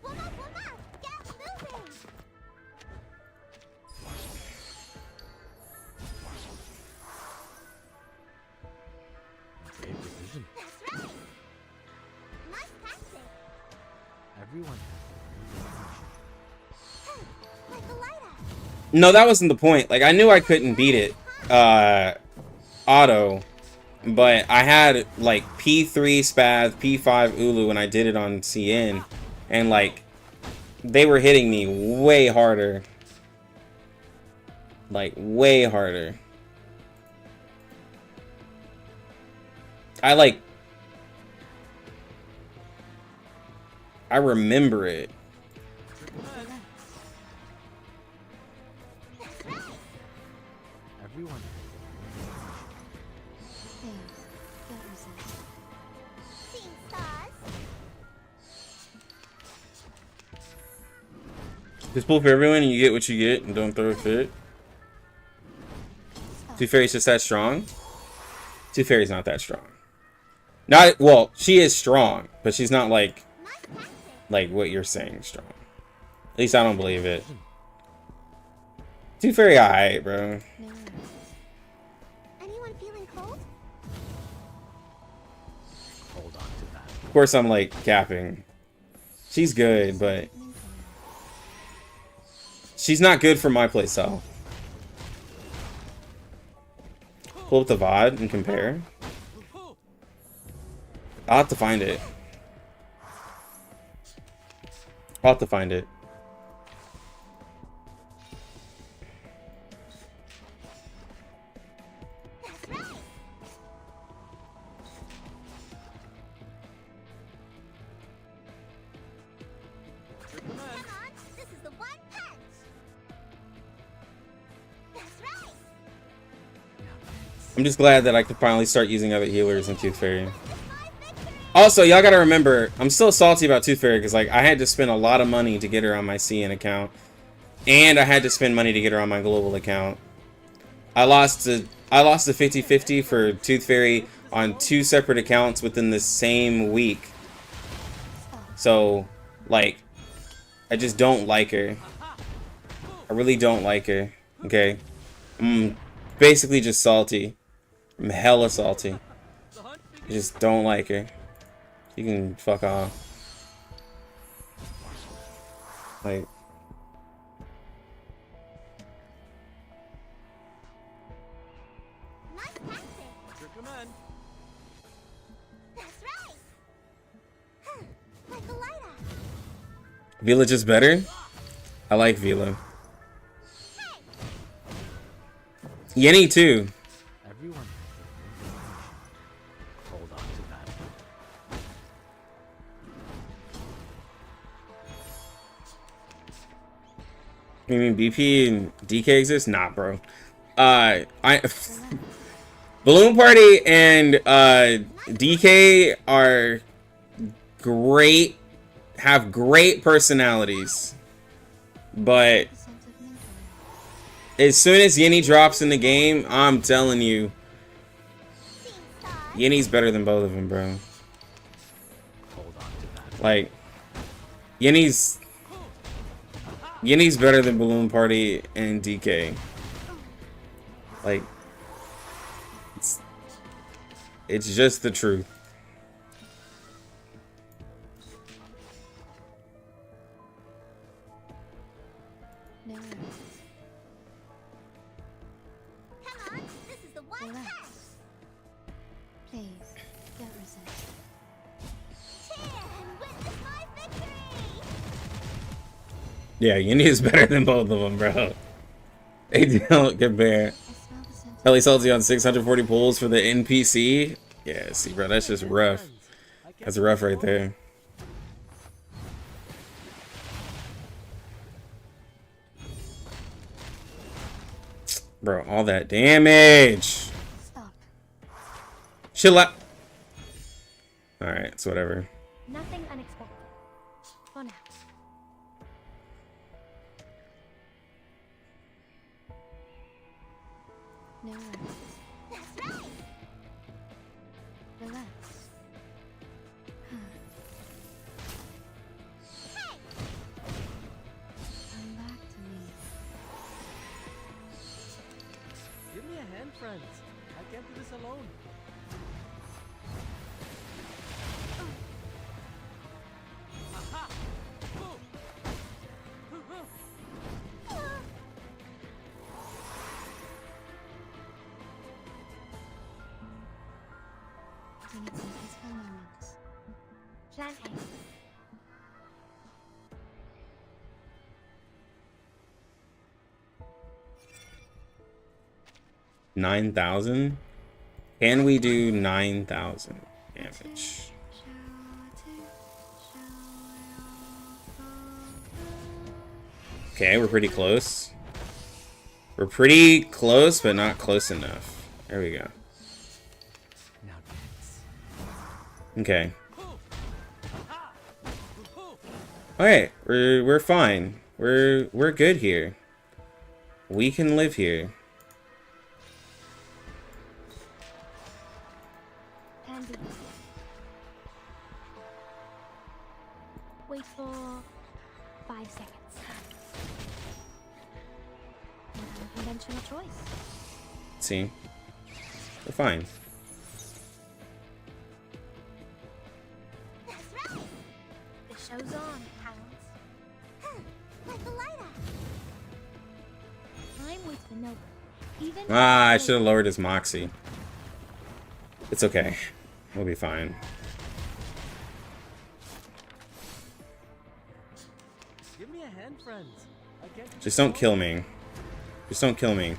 Woman, get moving! Great decision. That's right! Nice tactic! Everyone Like the lighter! No, that wasn't the point. Like, I knew I couldn't beat it, auto, but I had, like, P3 Spath, P5 Ulu when I did it on CN, and, like, they were hitting me way harder. Like, way harder. I remember it. everyone Seeing stars? Just pull for everyone and you get what you get and don't throw a fit. Tooth Fairy's just that strong? Tooth Fairy's not that strong. Not, well, she is strong, but she's not like what you're saying strong. At least I don't believe it. Tooth Fairy alright, bro. Anyone feeling cold? hold on to that. Of course I'm like capping. She's good, but she's not good for my playstyle. Pull up the VOD and compare. I'll have to find it. I'll have to find it. That's right! Come on, this is the one punch! That's right! I'm just glad that I could finally start using other healers in Tooth Fairy. Also, y'all gotta remember, I'm still salty about Tooth Fairy because like I had to spend a lot of money to get her on my CN account, and I had to spend money to get her on my global account. I lost a 50-50 for Tooth Fairy on 2 separate accounts within the same week. So, like, I just don't like her. I really don't like her. Okay, I'm basically just salty. I'm hella salty. I just don't like her. You can fuck off. Like, Nice tactic! Your command. That's right! Like the lighter! Vila just better? I like Vila. Yenny too. Everyone hold on to that. You mean BP and DK exist? Nah, bro. I Balloon Party and DK are great, have great personalities, but as soon as Yenny drops in the game, I'm telling you, Yenny's better than both of them, bro. Hold on to that. Like, Yenny's better than Balloon Party and DK. Like, it's just the truth. No worries. Come on, this is the one Relax. punch! Please, don't resist. Cheer and witness my victory! Yeah, Yenny is better than both of them, bro. They don't compare. I smell the scent. Heli salty on 640 pulls for the NPC. Yeah, see, bro, that's just rough. That's rough right there. Bro, all that damage. Stop. Chill out. Alright, it's whatever. Nothing unexpected. For now. No worries. That's right! friends. I can't do this alone. Aha! Boom! We need some peaceful moments. Plan A. 9,000? Can we do 9,000 damage? Okay, we're pretty close. We're pretty close, but not close enough. There we go. Now dance. Okay. Alright, we're fine. We're good here. We can live here. Plan B. Wait for 5 seconds. Unconventional choice. See? We're fine. That's right. The show's on, hounds. Like the lighter. Time waits for no one. Even Ah, I should have lowered his moxie. It's okay. We'll be fine. Give me a hand, friends. I can't do Just this don't alone. kill me. Just don't kill me.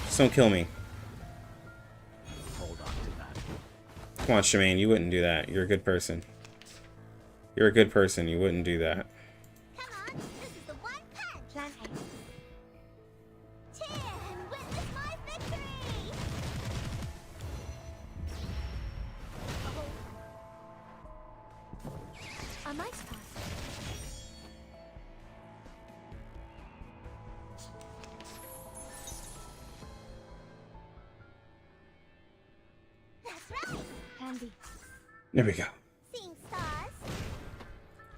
Just don't kill me. Hold on to that. Come on, Shemaine, you wouldn't do that. You're a good person. You're a good person. You wouldn't do that. Come on, this is the one punch. Plan A. Cheer and witness my victory. A nice pass. That's right. Plan B. There we go. Seeing stars.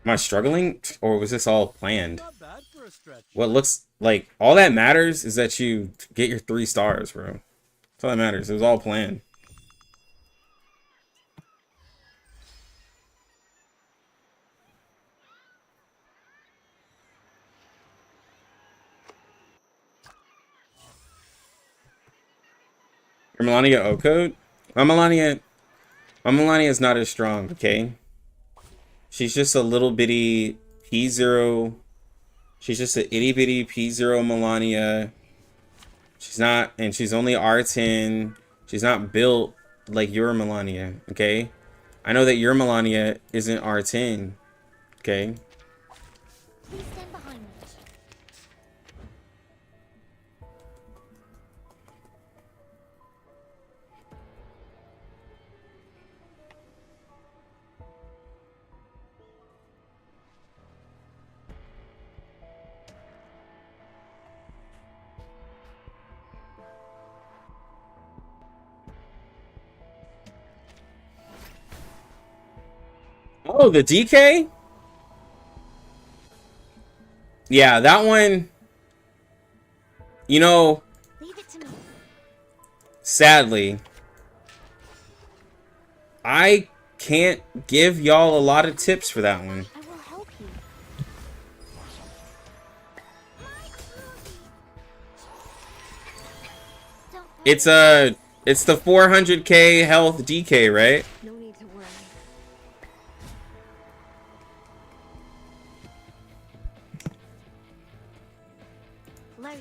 Am I struggling? Or was this all planned? Not bad for a stretch. What looks like all that matters is that you get your 3 stars, bro. That's all that matters. It was all planned. Your Melania O code? My Melania is not as strong, okay? She's just a little bitty P0. She's just an itty bitty P0 Melania. She's not, and she's only R10. She's not built like your Melania, okay? I know that your Melania isn't R10, okay? Please stand behind me. Oh, the DK? Yeah, that one, you know, Leave it to me. sadly, I can't give y'all a lot of tips for that one. I will help you. Don't worry. It's the 400k health DK, right? No need to worry. Learn.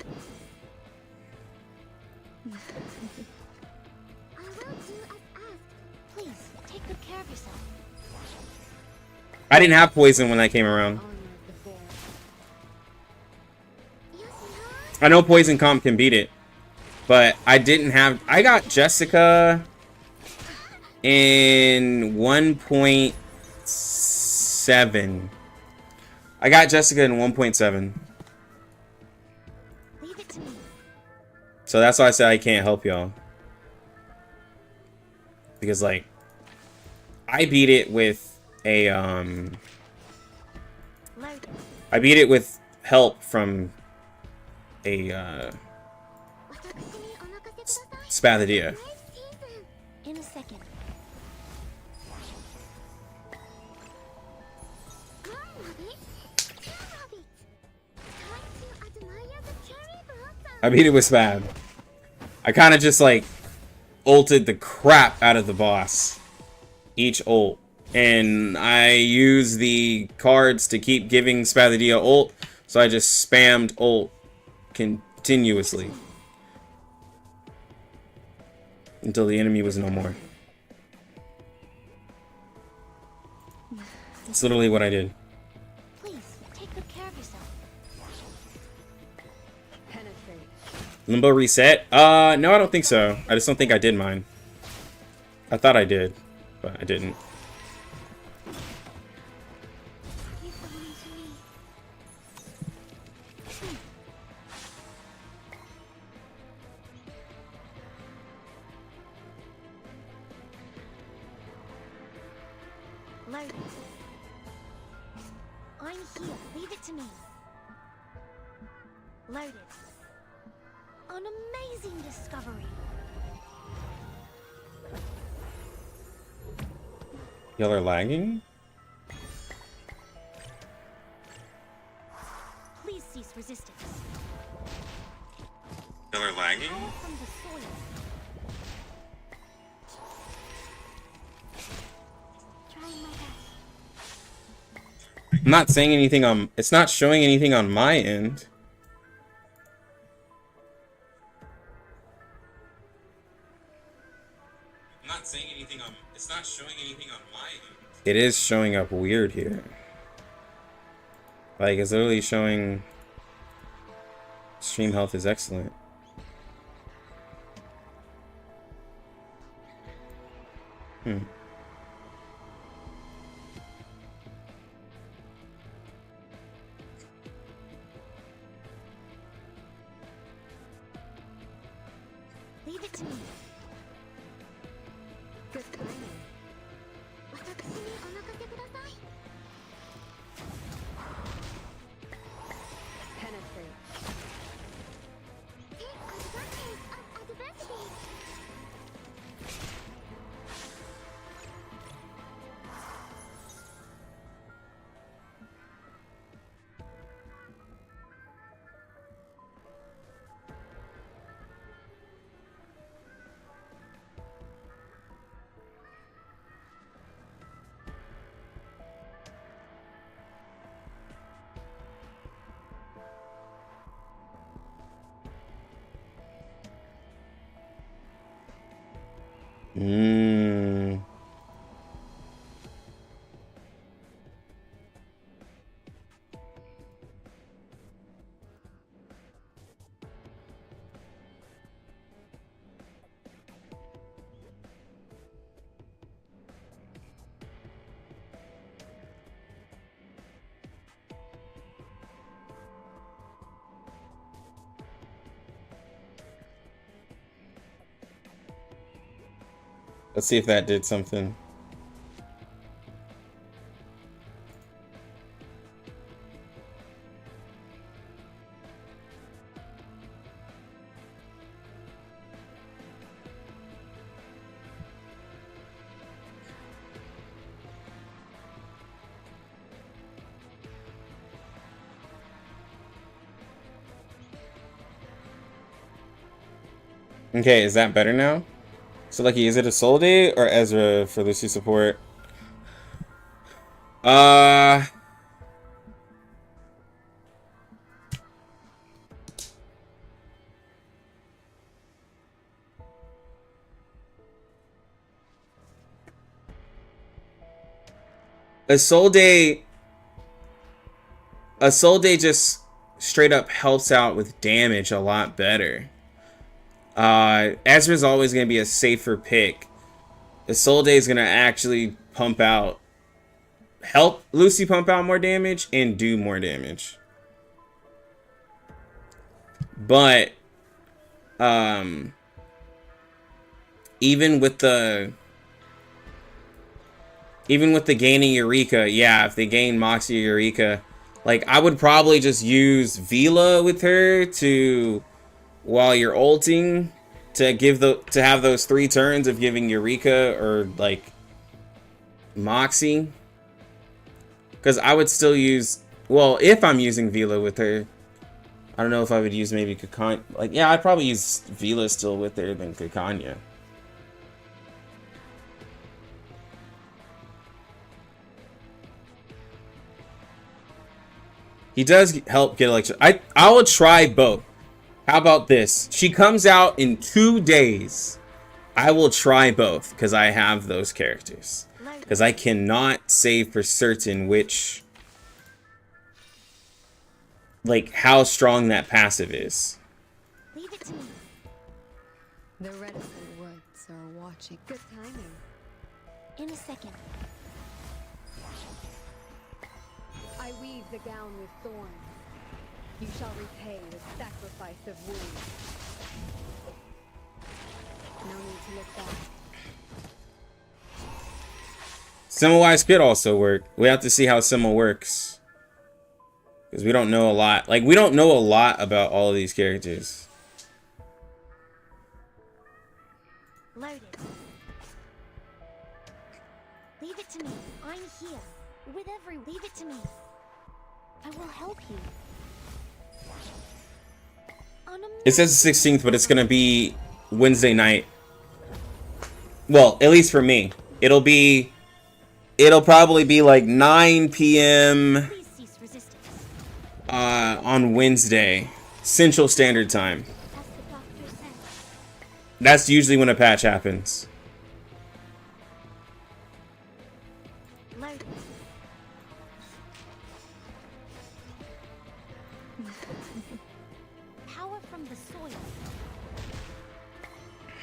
I will do as asked. Please, take good care of yourself. I didn't have poison when I came around. Honor the bear. Yes, sir. I know poison comp can beat it, but I didn't have. I got Jessica in 1.7. I got Jessica in 1.7. Leave it to me. So that's why I said I can't help y'all. Because like I beat it with a Learn. I beat it with help from a Spathia. In a second. I beat it with Spath. I kind of just like ulted the crap out of the boss each ult, and I use the cards to keep giving Spathia ult, so I just spammed ult continuously until the enemy was no more. It's literally what I did. Please, take good care of yourself. Penetrate. Limbo reset? No, I don't think so. I just don't think I did mine. I thought I did, but I didn't. You belong to me. Load. I'm here. Leave it to me. Loaded. An amazing discovery. Y'all are lagging? Please cease resistance. Y'all are lagging? Power from the soil. Trying my best. I'm not saying anything on... It's not showing anything on my end. I'm not saying anything on... It's not showing anything on my end. It is showing up weird here. Like, it's literally showing... Stream health is excellent. Leave it to me. Good timing. 私にお任せください。 Penetrate. Take advantage of adversity. Let's see if that did something. Okay, is that better now? So, Lucky, is it a Solday or Ezra for Lucy support? A Solday just straight up helps out with damage a lot better. Ezra's always going to be a safer pick. Isolde is going to actually help Lucy pump out more damage and do more damage. But, even with the gaining Eureka, yeah, if they gain Moxie Eureka, like, I would probably just use Vila with her while you're ulting, to have those 3 turns of giving Eureka or like Moxie. Because I would still use, well, if I'm using Vila with her, I don't know if I would use maybe Kakanya. Like, yeah, I'd probably use Vila still with her than Kakanya. He does help get electric. I will try both. How about this? She comes out in 2 days. I will try both because I have those characters. Because I cannot say for certain which, like, how strong that passive is. Leave it to me. The reticent woods are watching. Good timing. In a second. I weave the gown with thorns. You shall repay with sacrifice of wounds. No need to look back. Simo-wise could also work. We have to see how Simo works. Because we don't know a lot. Like, we don't know a lot about all of these characters. Loaded. Leave it to me. I'm here. With every... Leave it to me. I will help you. It says the 16th, but it's going to be Wednesday night. Well, at least for me. It'll probably be like 9 p.m. On Wednesday, Central Standard Time. That's usually when a patch happens. Power from the soil.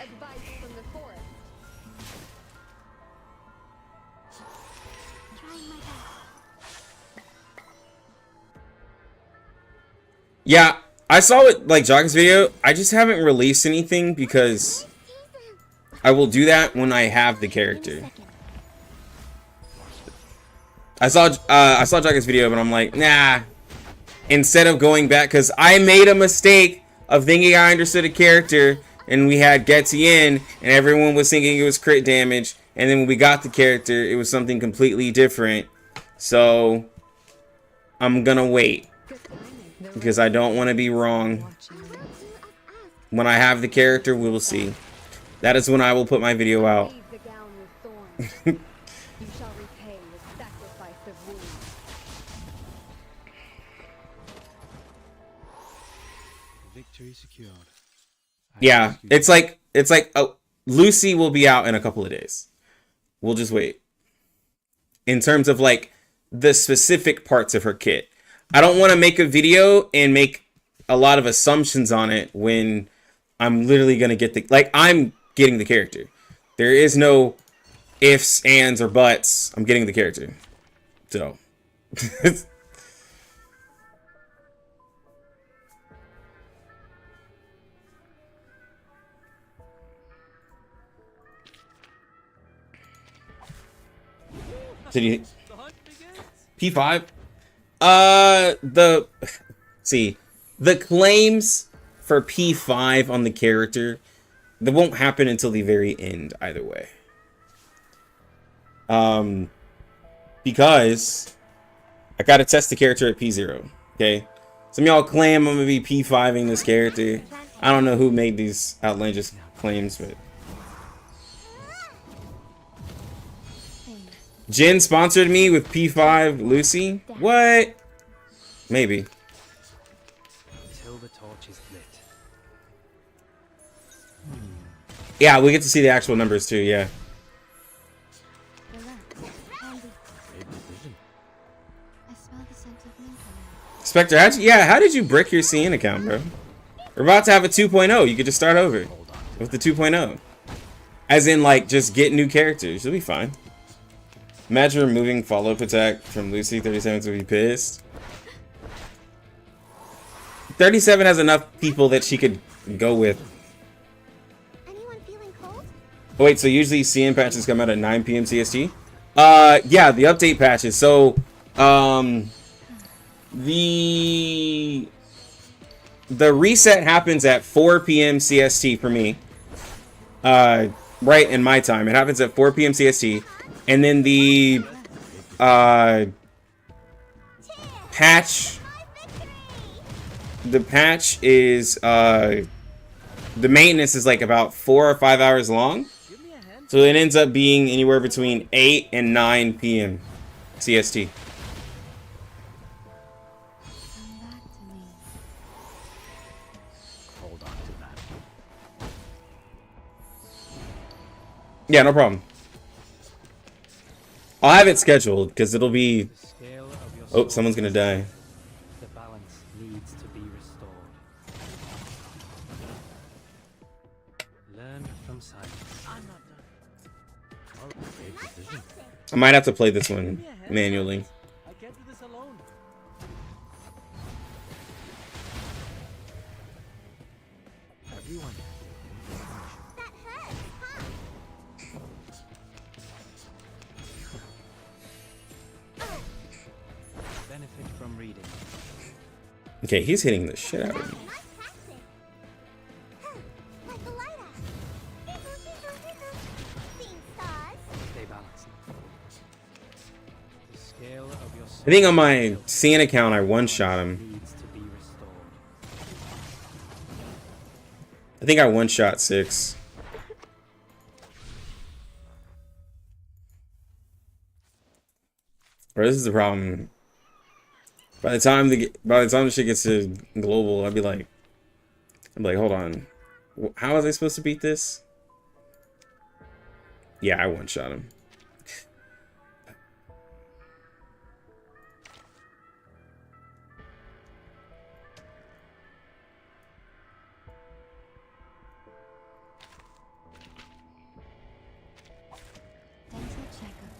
Advice from the forest. Trying my best. Yeah, I saw it like Jogging's video. I just haven't released anything because I will do that when I have the character. I saw Jogging's video, but I'm like, nah. Instead of going back, because I made a mistake of thinking I understood a character, and we had Getty in, and everyone was thinking it was crit damage, and then when we got the character, it was something completely different. So I'm gonna wait because I don't want to be wrong. When I have the character, we will see. That is when I will put my video out. Weave the gown with thorns. You shall repay with sacrifice of wounds. Victory secured. Yeah, it's like oh, Lucy will be out in a couple of days. We'll just wait. In terms of like the specific parts of her kit, I don't want to make a video and make a lot of assumptions on it when I'm literally gonna get the, like, I'm getting the character. There is no ifs, ands, or buts. I'm getting the character. So did you The hunt begins. P5? The claims for P5 on the character, that won't happen until the very end either way. Because I gotta test the character at P0. Okay, some of y'all claim I'm gonna be P5ing this character. I don't know who made these outlandish claims, but Jen sponsored me with P5 Lucy. What? Maybe. Till the torch is lit. Yeah, we get to see the actual numbers too. Yeah. Made decision. I smell the scent of mint on it. Spectre, how did you brick your CN account, bro? We're about to have a 2.0. You could just start over with the 2.0. As in, like, just get new characters. You'll be fine. Imagine removing follow-up attack from Lucy. 37 to be pissed. 37 has enough people that she could go with. Anyone feeling cold? Oh, wait, so usually CN patches come out at 9 p.m. CST? Yeah, the update patches. So, the reset happens at 4 p.m. CST for me. right in my time. It happens at 4 p.m. CST, and then the patch. The patch is the maintenance is like about 4 or 5 hours long, so it ends up being anywhere between 8 and 9 p.m. CST. Hold on to that. Yeah, no problem. I'll have it scheduled because it'll be. The scale of your Oh, soul someone's gonna die. The balance needs to be restored. Learn from silence. I'm not done. Oh, great decision. I might have to play this one manually. I can't do this alone. Everyone. That hurts, huh? Benefit from reading. Okay, he's hitting the shit out of me. Nice tactic. Like the lighter. Seeing stars. Stay balanced. The scale of your soul I think on my CN account, I one-shot him. needs to be restored. I think I one-shot 6. Bro, this is the problem. By the time the shit gets to global, I'd be like, hold on, how was I supposed to beat this? Yeah, I one-shot him. Dental checkup.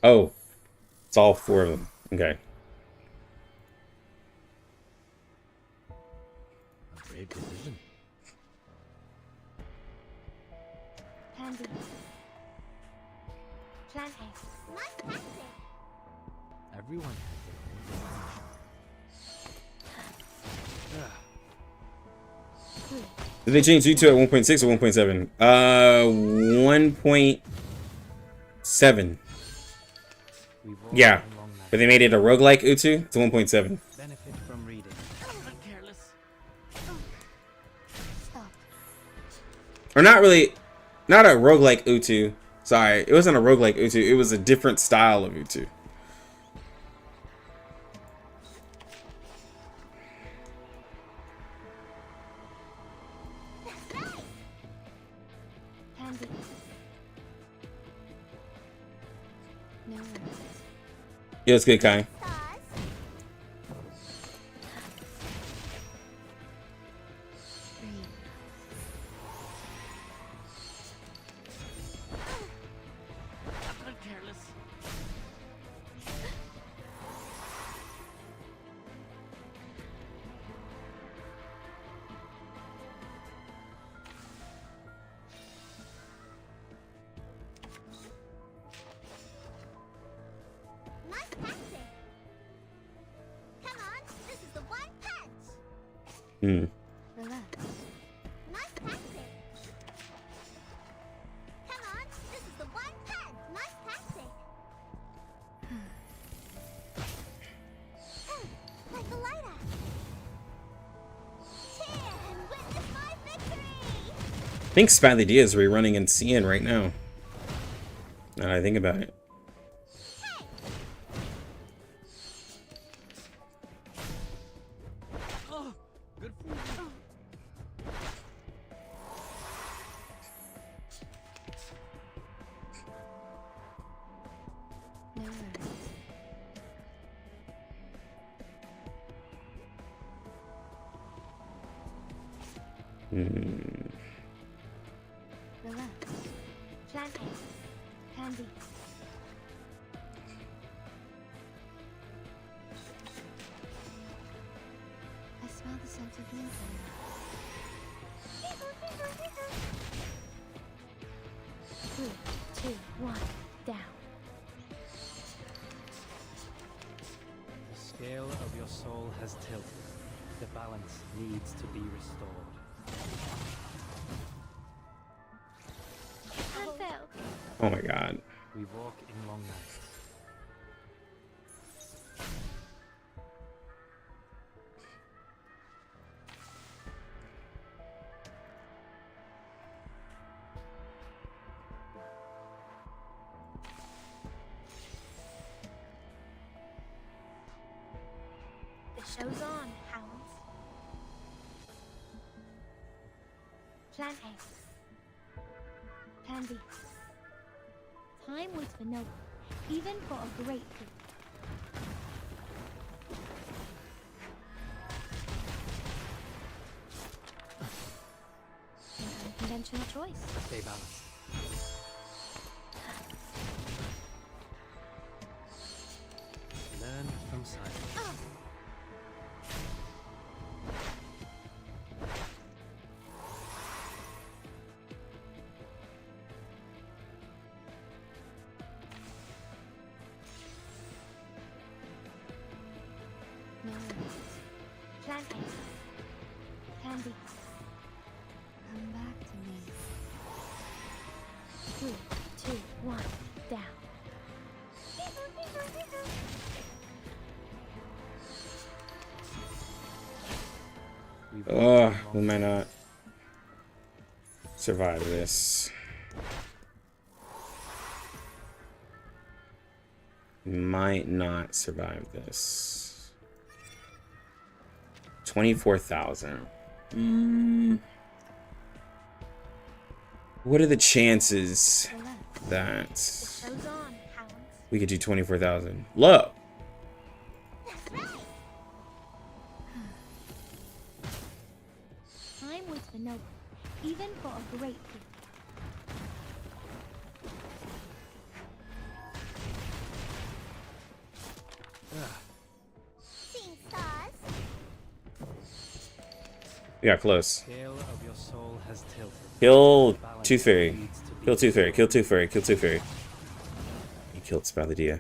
Oh, it's all 4 of them. Okay. A brave decision. Handy. Plan A. Nice tactic. Everyone has their own definition. Did they change U2 at 1.6 or 1.7? 1.7. We've all Yeah, come along that but they made it a roguelike U2. It's 1.7. benefit from reading. I'm careless. Stop. Or not really, not a roguelike U2. Sorry, it wasn't a roguelike U2. It was a different style of U2. Handy. No worries. Yeah, it's good, Kai. Stars. Breathe. I'm careless. Nice tactic. Come on, this is the one punch. Hmm. Relax. Nice tactic. Come on, this is the one punch. Nice tactic. Like the lighter. Cheer and witness my victory. I think Spatly D is rerunning in CN right now. Now that I think about it. Oh, good for you. No worries. Relax. Plan A. Handy. I smell the scent of mint. 3, 2, 1, down. The scale of your soul has tilted. The balance needs to be restored. Unfair. Oh my god. We walk in long nights. The show's on, hounds. Plan A. Plan B. Time waits for no one, even for a great good. An unconventional choice. Stay balanced. Learn from silence. No. Plan A. Plan B. Come back to me. 3, 2, 1, down. We walk Ugh, in long we might not survive this. We might not survive this. 24,000. What are the chances that Show's on, hounds. we could do 24,000? Low. Time waits for no one, even for a great good. Seeing stars. We got close. Scale of your soul has tilted. Kill Balance Tooth Fairy. needs to be Kill Tooth Fairy. Kill Tooth Fairy. Kill Tooth Fairy. You killed Spaladia.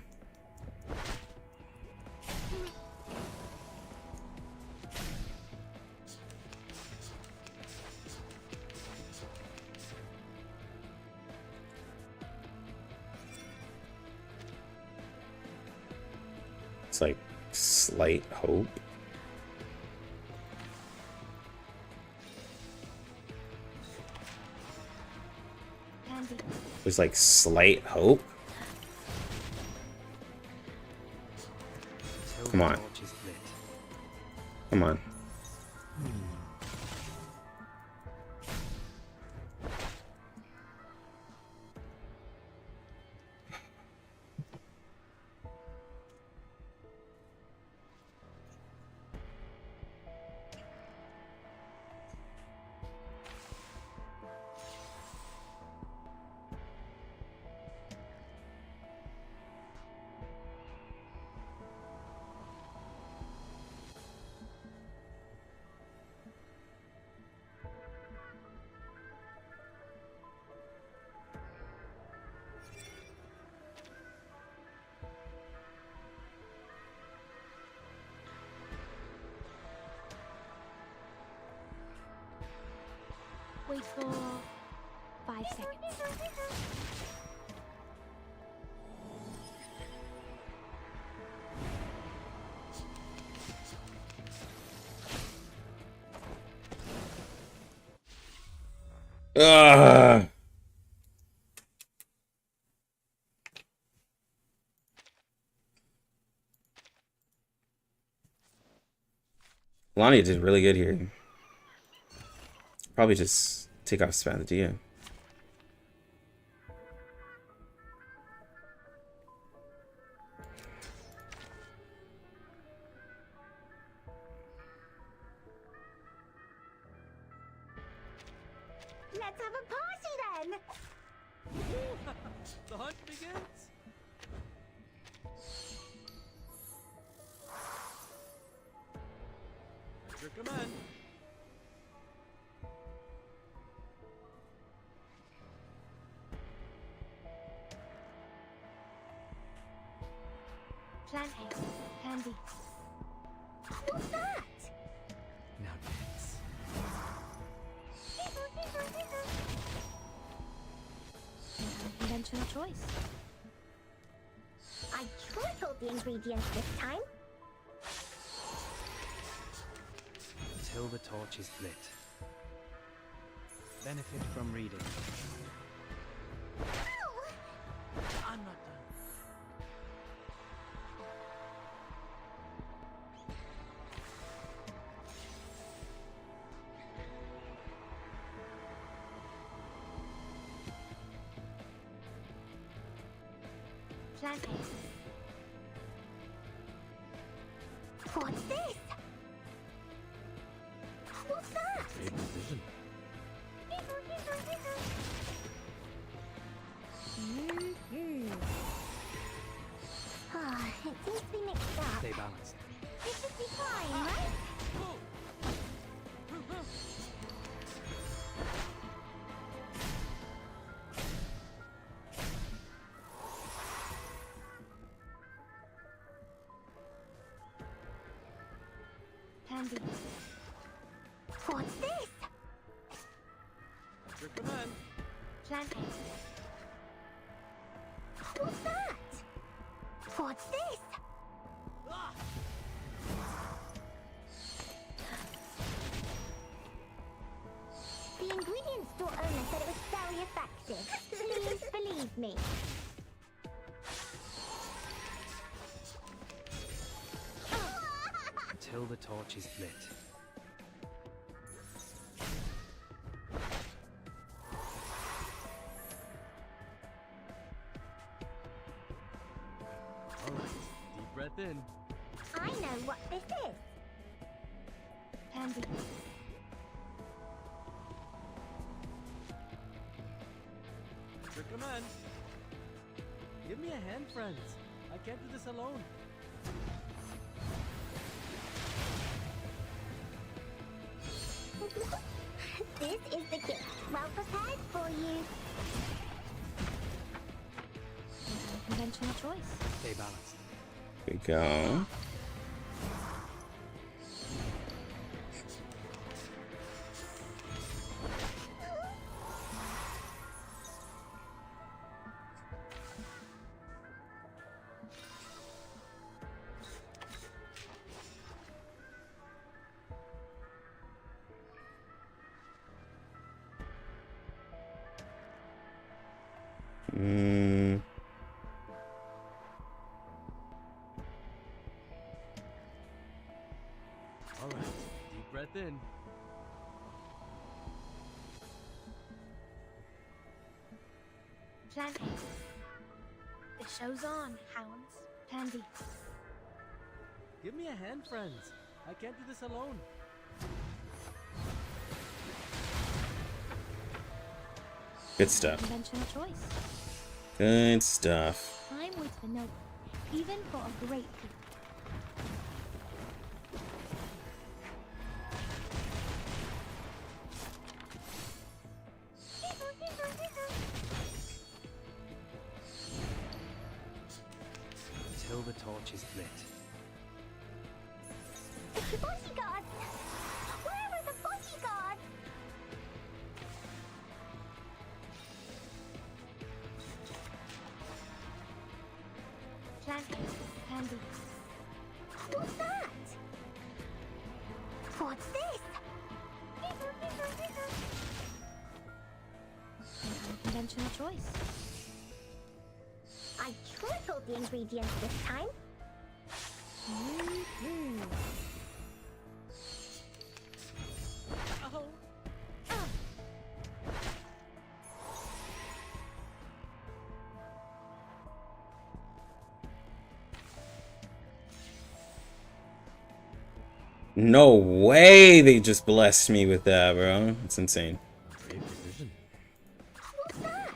It's like slight hope. Plan B. There's like slight hope. Until Come the on. torch is lit. Come on. Wait for 5 seconds. Ugh. Lonnie did really good here. Probably just take off Spaladia. Let's have a party then. The hunt begins. At your command. Plan A. Plan B. What's that? Unconventional choice. I tripled the ingredients this time. Till the torch is lit. Benefit from reading. I'm not done. Planted. What's this? What's that? Big decision. It seems to be mixed up. Stay balanced. It should be fine, right? Candy. What's this? Recommend. Planted. What's that? What's this? The ingredient store owner said it was very effective. Please believe me. Till the torch is lit. All right, deep breath in. I know what this is. Candy. Recommend. Give me a hand, friends. I can't do this alone. This is the gift. Well prepared for you. Unconventional choice. Stay balanced. Here we go. All right, deep breath in. Planted. The show's on, hounds. Candy. Give me a hand, friends. I can't do this alone. Good stuff. Unconventional choice. Good stuff. Time waits for no one, even for a great feat. Till the torch is lit. Bodyguards! Where are the bodyguards? Planted. Candy. What's that? What's this? Unconventional choice. I tripled the ingredients this time. Oh. No way they just blessed me with that, bro. It's insane. Great decision. What's that?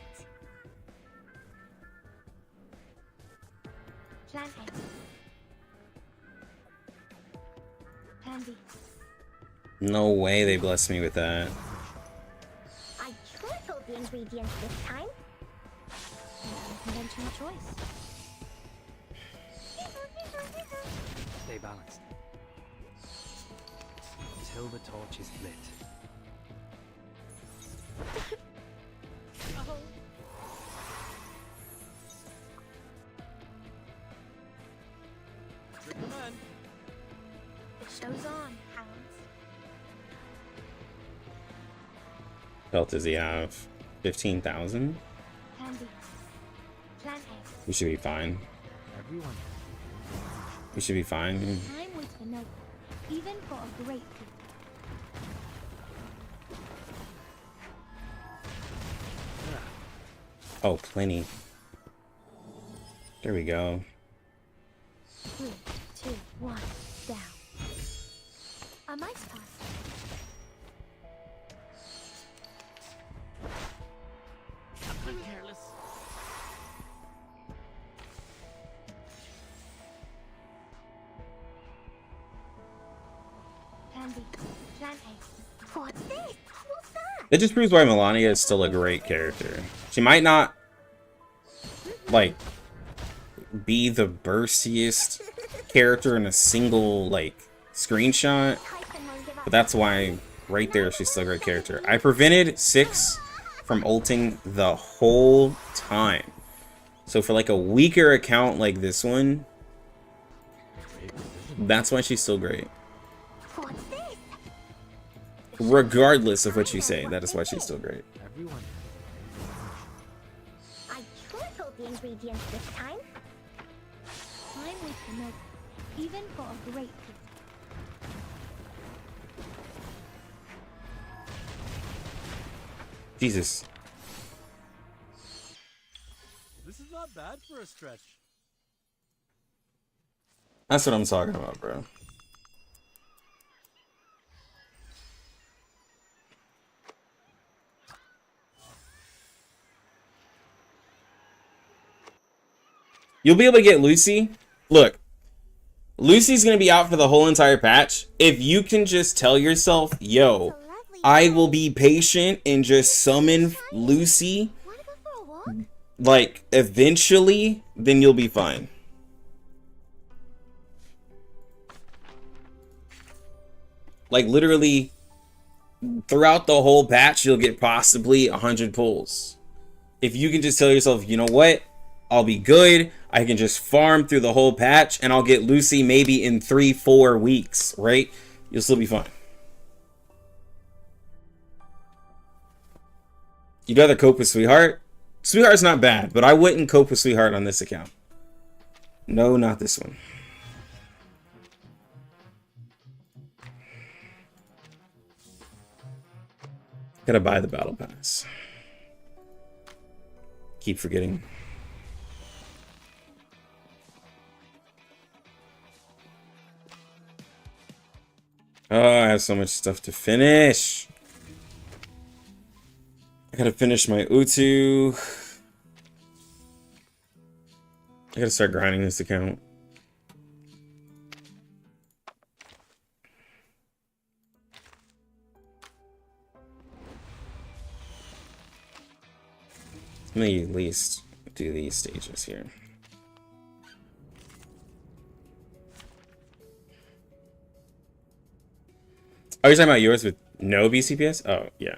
Planted. Candy. No way they blessed me with that. I tripled the ingredients this time. Unconventional choice. Stay balanced. Till the torch is lit. hand. The show's on, hounds. Health does he have? 15,000? Candy. Plan A. We should be fine. Everyone. We should be fine. Time waits for no one, even for a great people. Oh, plenty. There we go. 3, 2, 1, down. A mice pass. I'm not careless. Candy. Plan A. What's this? What's that? It just proves why Melania is still a great character. She might not, like, be the burstiest character in a single, like, screenshot, but that's why right there she's still a great character. I prevented 6 from ulting the whole time. So for like a weaker account like this one, that's why she's still great. What's this? Regardless of what you say, that is why she's still great. Everyone. I tripled the ingredients this time. Time waits for no one, even for a great people. Jesus. This is not bad for a stretch. That's what I'm talking about, bro. You'll be able to get Lucy. Look, Lucy's going to be out for the whole entire patch. If you can just tell yourself, yo, I will be patient and just summon Lucy, Wanna go for a walk? like, eventually, then you'll be fine. Like, literally, throughout the whole patch, you'll get possibly 100 pulls. If you can just tell yourself, you know what? I'll be good. I can just farm through the whole patch, and I'll get Lucy maybe in 3-4 weeks, right? You'll still be fine. You'd rather cope with Sweetheart? Sweetheart's not bad, but I wouldn't cope with Sweetheart on this account. No, not this one. Gotta buy the battle pass. Keep forgetting. Oh, I have so much stuff to finish. I gotta finish my Utu. I gotta start grinding this account. Let me at least do these stages here. Oh, you're talking about yours with no BCPS? Oh, yeah.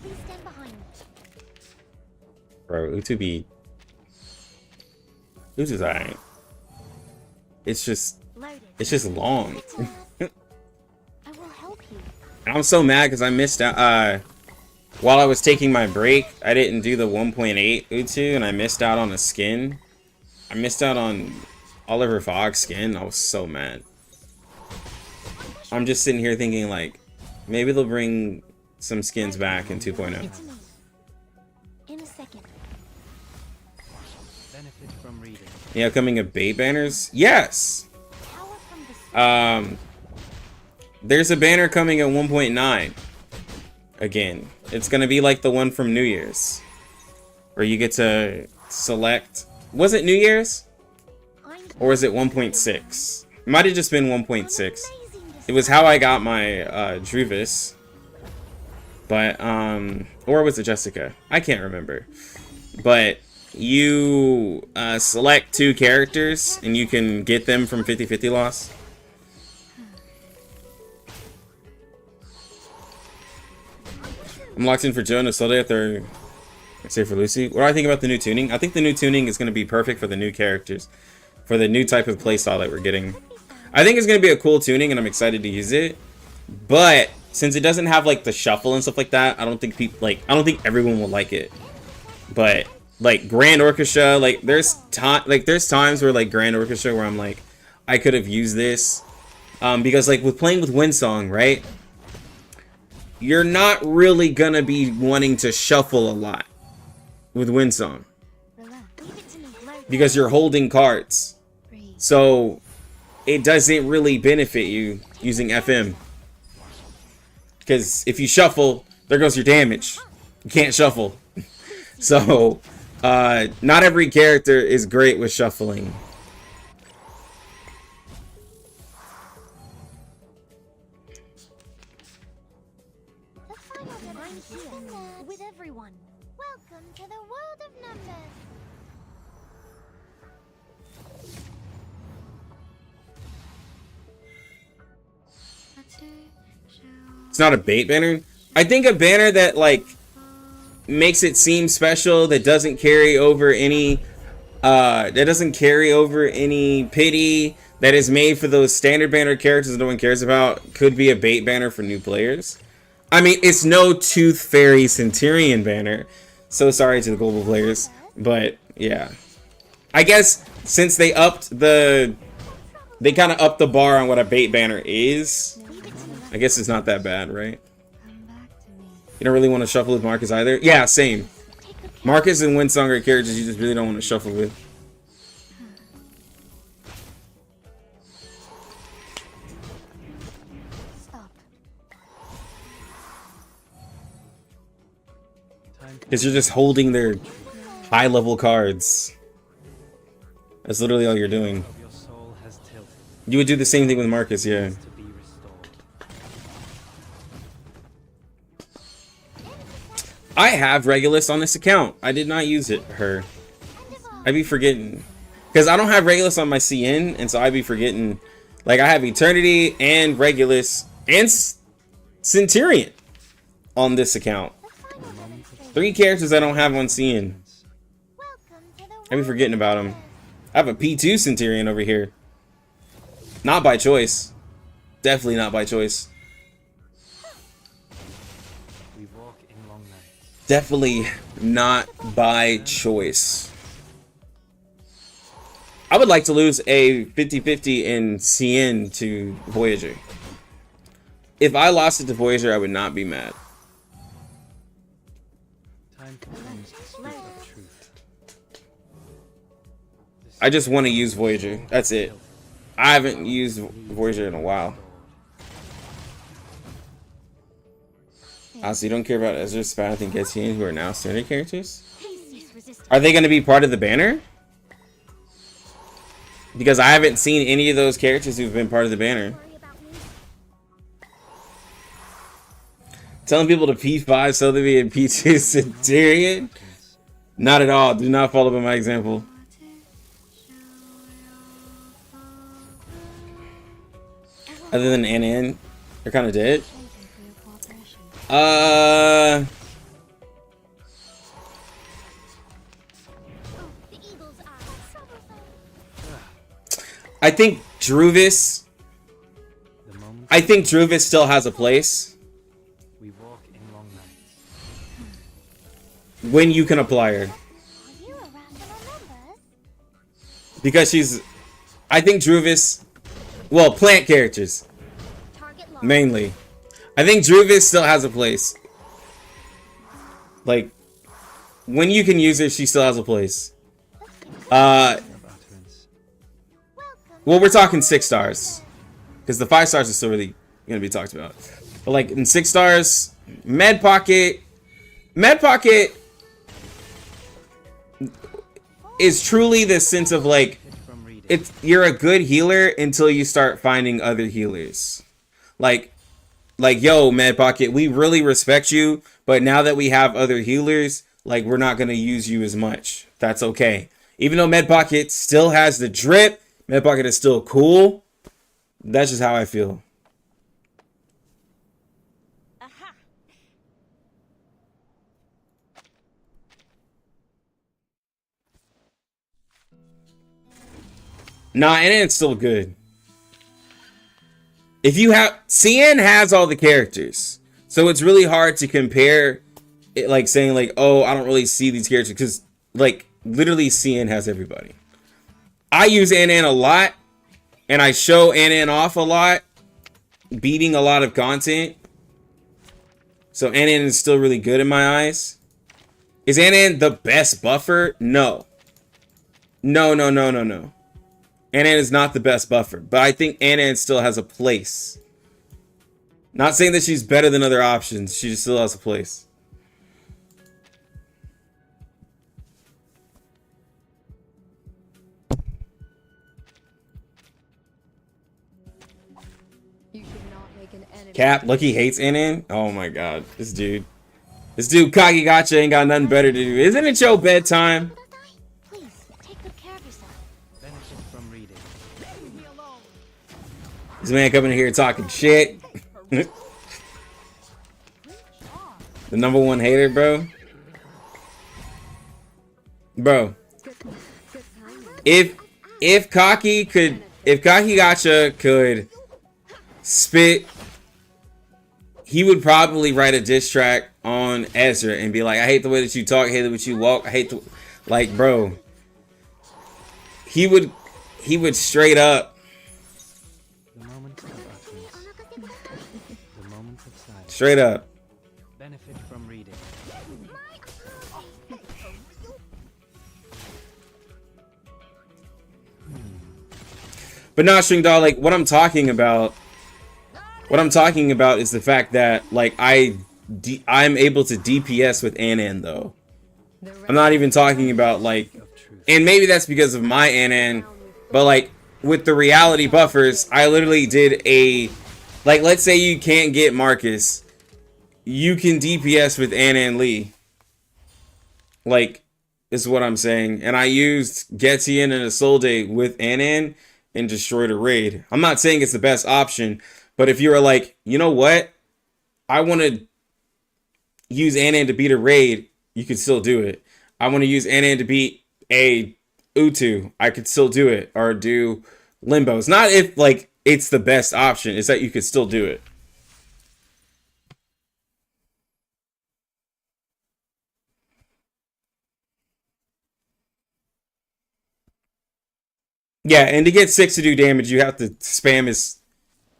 Please stand behind me. Bro, Utu's alright. It's just long. I will help you. And I'm so mad because I missed out. While I was taking my break, I didn't do the 1.8 Utu, and I missed out on a skin. I missed out on Oliver Fogg's skin. I was so mad. I'm just sitting here thinking, like, maybe they'll bring some skins back in 2.0. In a second. Benefit from reading. The upcoming abate banners? Yes! Power from the sea. There's a banner coming at 1.9. Again. It's gonna be like the one from New Year's. Where you get to select... Was it New Year's? Or is it 1.6? It might have just been 1.6. It was how I got my Druvis. But or was it Jessica? I can't remember. But you select 2 characters and you can get them from 50-50 loss. I'm locked in for Joe and Isolde after say for Lucy. What do I think about the new tuning? I think the new tuning is going to be perfect for the new characters, for the new type of playstyle that we're getting. I think it's going to be a cool tuning and I'm excited to use it. But since it doesn't have like the shuffle and stuff like that, I don't think I don't think everyone will like it. But like Grand Orchestra, like there's times where like Grand Orchestra where I'm like, I could have used this. Because like with playing with Windsong, right? You're not really gonna be wanting to shuffle a lot with Windsong because you're holding cards, so it doesn't really benefit you using FM, because if you shuffle, there goes your damage. You can't shuffle. So not every character is great with shuffling. With everyone. Welcome to the world of numbers. It's not a bait banner. I think a banner that like makes it seem special, that doesn't carry over any pity, that is made for those standard banner characters that no one cares about, could be a bait banner for new players. I mean, it's no Tooth Fairy Centurion banner. So sorry to the global players, but yeah. I guess since they kind of upped the bar on what a bait banner is, I guess it's not that bad, right? You don't really want to shuffle with Marcus either? Yeah, same. Marcus and Windsong are characters you just really don't want to shuffle with. Because you're just holding their high level cards. That's literally all you're doing. You would do the same thing with Marcus, yeah. I have Regulus on this account. I did not use her. I'd be forgetting. Because I don't have Regulus on my CN, and so I'd be forgetting. Like, I have Eternity and Regulus and Centurion on this account. 3 characters I don't have on CN. I'd be forgetting about them. I have a P2 Centurion over here. Not by choice. Definitely not by choice. Definitely not by choice. I would like to lose a 50-50 in CN to Voyager. If I lost it to Voyager, I would not be mad. I just want to use Voyager. That's it. I haven't used Voyager in a while. So you don't care about Ezra, Spath, and Getian, who are now standard characters? Are they going to be part of the banner? Because I haven't seen any of those characters who've been part of the banner. Telling people to P5 so they be a P2 Centurion? Not at all. Do not follow by my example. Other than Anan, they're kind of dead. I think Druvis. I think Druvis still has a place. When you can apply her. Because she's... I think Druvis... Well, plant characters. Mainly. I think Druvis still has a place. Like, when you can use her, she still has a place. Well, we're talking 6 stars. Because the 5 stars are still really going to be talked about. But like, in 6 stars, Med Pocket is truly the sense of like, you're a good healer until you start finding other healers. Like, like, yo, Mad Pocket, we really respect you, but now that we have other healers, like, we're not gonna use you as much. That's okay. Even though Med Pocket still has the drip, Med Pocket is still cool. That's just how I feel. Nah, and it's still good. If you have, CN has all the characters, so it's really hard to compare it, like saying like, oh, I don't really see these characters, because like literally CN has everybody. I use Anan a lot, and I show Anan off a lot, beating a lot of content. So Anan is still really good in my eyes. Is Anan the best buffer? No. No. Anan is not the best buffer, but I think Anan still has a place. Not saying that she's better than other options. She just still has a place. You should not make an enemy. Cap, Lucky hates Anan. Oh my god, this dude. This dude Kagi Gotcha ain't got nothing better to do. Isn't it your bedtime? Please, take good care of yourself. Benefit from reading. This man coming in here talking shit. The #1 hater, bro. Bro. If Kaki Gotcha could spit, he would probably write a diss track on Ezra and be like, I hate the way that you talk, I hate the way that you walk, I hate the, like, bro. He would straight up. The moment of utterance. The moment of silence. Straight up. Benefit from reading. But not String Dog, like what I'm talking about is the fact that like I'm able to DPS with Anan though. I'm not even talking about like, and maybe that's because of my Anan, but like with the reality buffers, I literally did a, like, let's say you can't get Marcus, you can DPS with Anan Lee. Like, is what I'm saying. And I used Getian and Isolde with Anan and destroyed a raid. I'm not saying it's the best option, but if you were like, you know what? I want to use Anan to beat a raid, you could still do it. I want to use Anan to beat a Utu, I could still do it. Or do Limbo. It's not if like it's the best option, it's that you could still do it. Yeah, and to get 6 to do damage, you have to spam his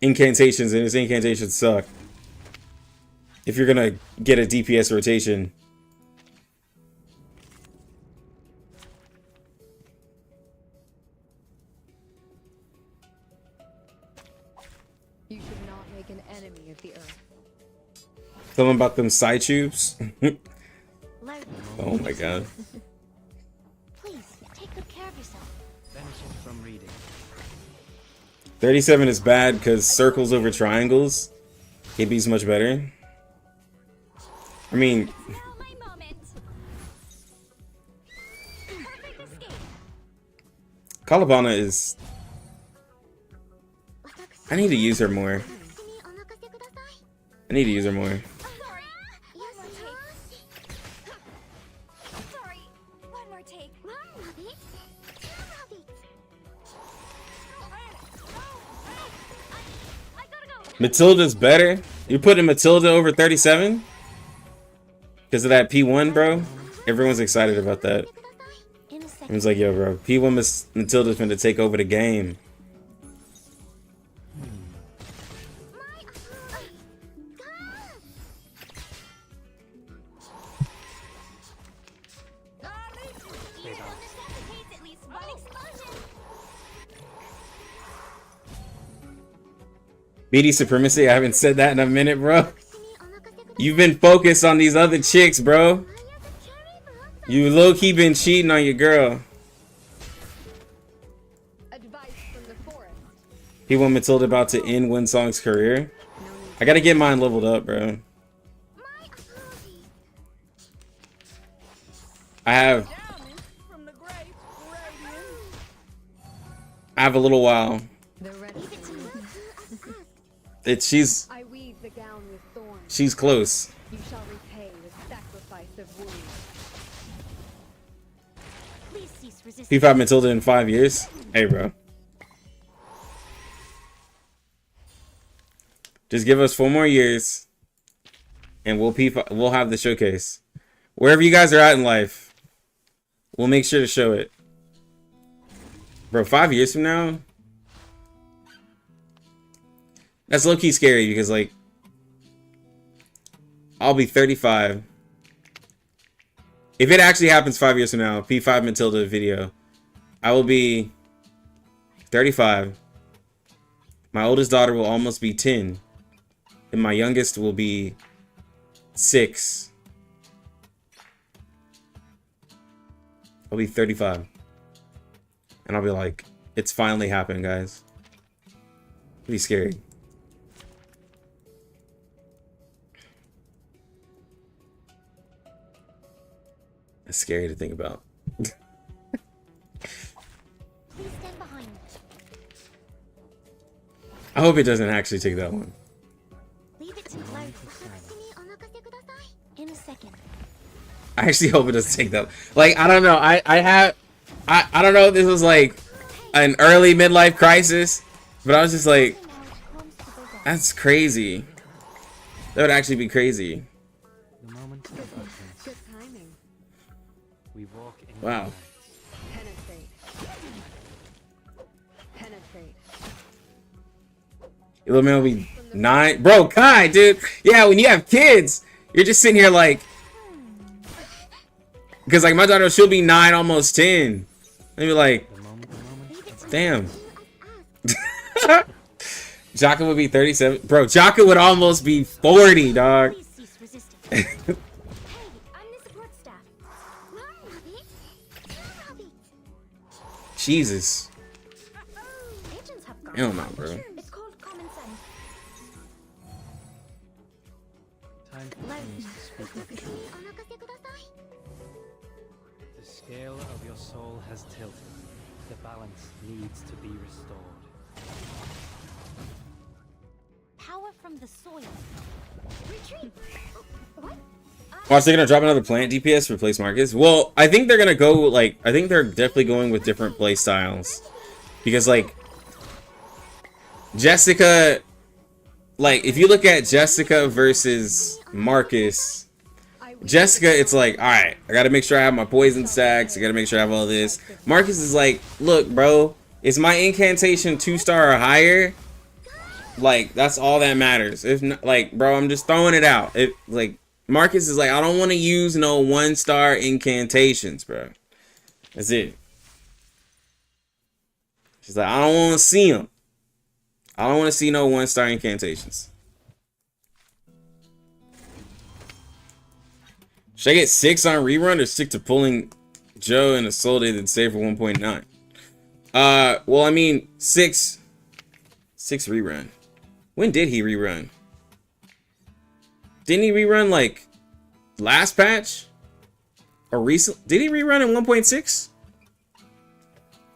incantations, and his incantations suck. If you're gonna get a DPS rotation. You should not make an enemy of the earth. Something about them side tubes. Oh my god. Please, take good care of yourself. Benefit from reading. 37 is bad because circles over triangles. KB's much better. I mean, Now my moment. Perfect escape. Kalabana is... I need to use her more. I need to use her more. Sorry. One more take. Sorry. One more take. One rabbit. Two rabbits. I gotta go. Matilda's better? You're putting Matilda over 37? Because of that P1, bro? Everyone's excited about that. In a second. Everyone's like, yo, bro, P1 Matilda's going to take over the game. BD Supremacy, I haven't said that in a minute, bro. You've been focused on these other chicks, bro. You low-key been cheating on your girl. Advice from the forest. P1 Matilda about to end Winsong's career. No need I gotta get mine leveled up, bro. I have a little while. She's I weave the gown with thorns. she's close. You shall repay with sacrifice of wounds. Please cease resisting. P5 Matilda in 5 years. Hey, bro. Just give us 4 more years, and we'll have the showcase. Wherever you guys are at in life, we'll make sure to show it. Bro, 5 years from now? That's low-key scary because, like, I'll be 35. If it actually happens 5 years from now, P5 Matilda video, I will be 35. My oldest daughter will almost be 10. And my youngest will be 6. I'll be 35. And I'll be like, it's finally happened, guys. It'll be scary. That's scary to think about. Please stand behind. I hope it doesn't actually take that one. Leave it to Clark. In a second. I actually hope it doesn't take that. Like, I don't know. I don't know if this was like an early midlife crisis, but I was just like, that's crazy. That would actually be crazy. The moment of utterance. Good timing. We walk in Wow. light. Penetrate. Penetrate. Your little man will be 9. Bro, Kai, dude. Yeah, when you have kids, you're just sitting here like, because like my daughter, she'll be 9, almost 10. And be like, The moment damn. Jaka would be 37. Bro, Jaka would almost be 40, dog. Please cease resisting. Hey, I'm the support staff. Jesus. Agents have gone. Hell no, bro. It's called common sense. time continues to speak of truth. The scale of your soul has tilted. The balance needs to be restored. Power from the soil. Retreat. What? Watch, they're gonna drop another plant DPS to replace Marcus. Well, I think they're gonna go like, I think they're definitely going with different play styles, because like Jessica, like if you look at Jessica versus Marcus, Jessica, it's like, all right, I gotta make sure I have my poison stacks. I gotta make sure I have all this. Marcus is like, look, bro, is my incantation 2-star or higher? Like that's all that matters. If not, like, bro, I'm just throwing it out. If like Marcus is like, I don't want to use no 1-star incantations, bro. That's it. She's like, I don't want to see them. I don't want to see no 1-star incantations. Should I get 6 on rerun or stick to pulling Joe and Assaulted and save for 1.9? Well, I mean, 6 rerun. When did he rerun? Didn't he rerun like last patch? Or recent? Did he rerun in 1.6?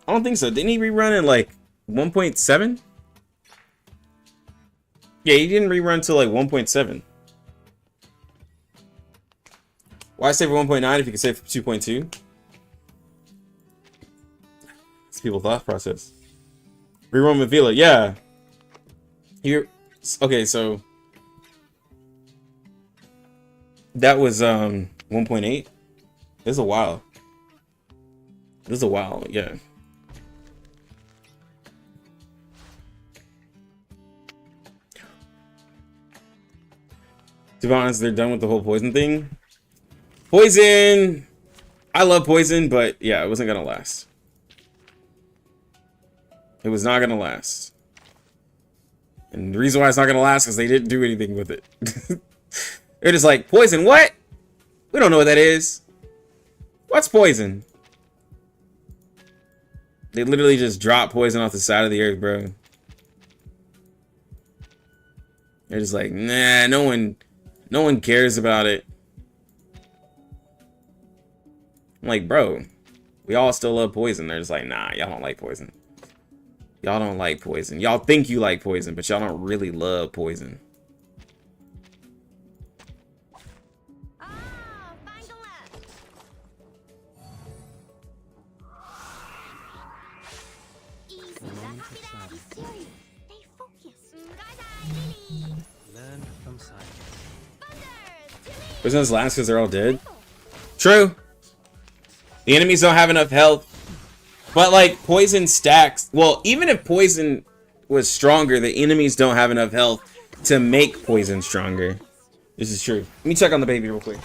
I don't think so. Didn't he rerun in like 1.7? Yeah, he didn't rerun till like 1.7. Why save for 1.9 if you can save for 2.2? It's people's thought process. Rerun with Vila, yeah. Here, okay, so that was 1.8. This is a while. This is a while, yeah. To be honest, they're done with the whole poison thing. Poison! I love poison, but yeah, it wasn't gonna last. It was not gonna last. And the reason why it's not gonna last is they didn't do anything with it. They're just like, poison, what? We don't know what that is. What's poison? They literally just dropped poison off the side of the earth, bro. They're just like, nah, no one cares about it. I'm like, bro, we all still love poison. They're just like, nah, y'all don't like poison. Y'all don't like poison. Y'all think you like poison, but y'all don't really love poison. Learn from silence. Poison doesn't last because they're all dead. True. The enemies don't have enough health. But like poison stacks. Well, even if poison was stronger, the enemies don't have enough health to make poison stronger. This is true. Let me check on the baby real quick.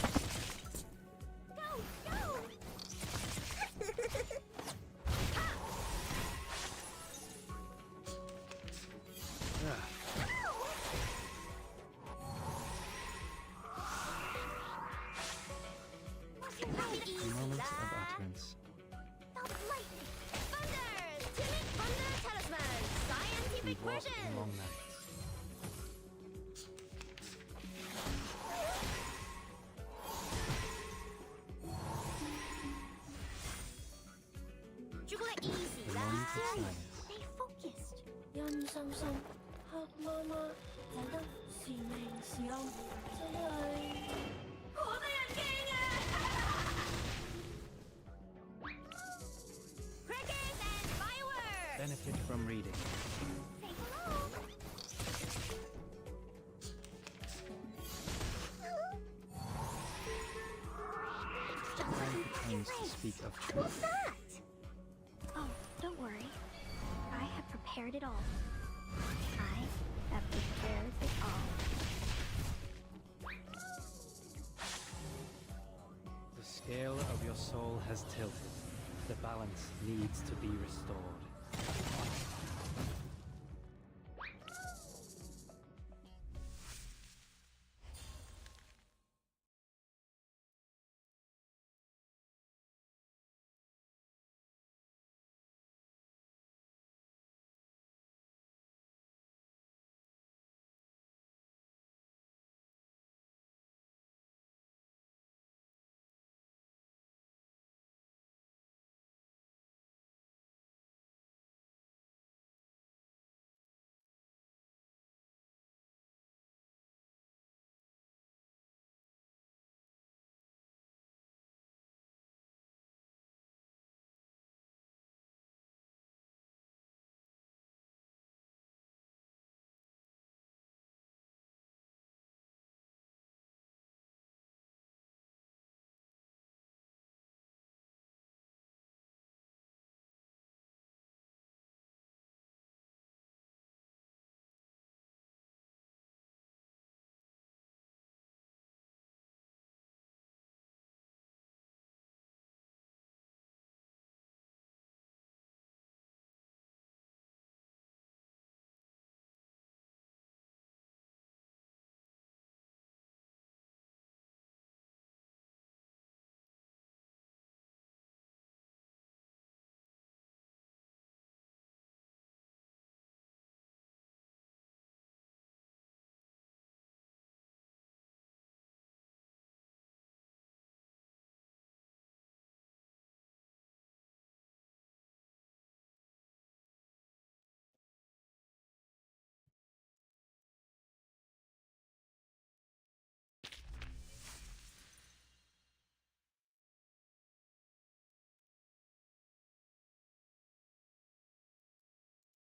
Moments of utterance. We walk in long nights. The moment of silence. Stay focused. 陰森森，黑麻麻，睇得是明是暗，真係好得人驚啊！Crackers and fireworks. Benefit from reading. Say hello. Find the tongues to speak of truth. What's that? Oh, don't worry. I have prepared it all. I have prepared it all. The scale of your soul has tilted. The balance needs to be restored.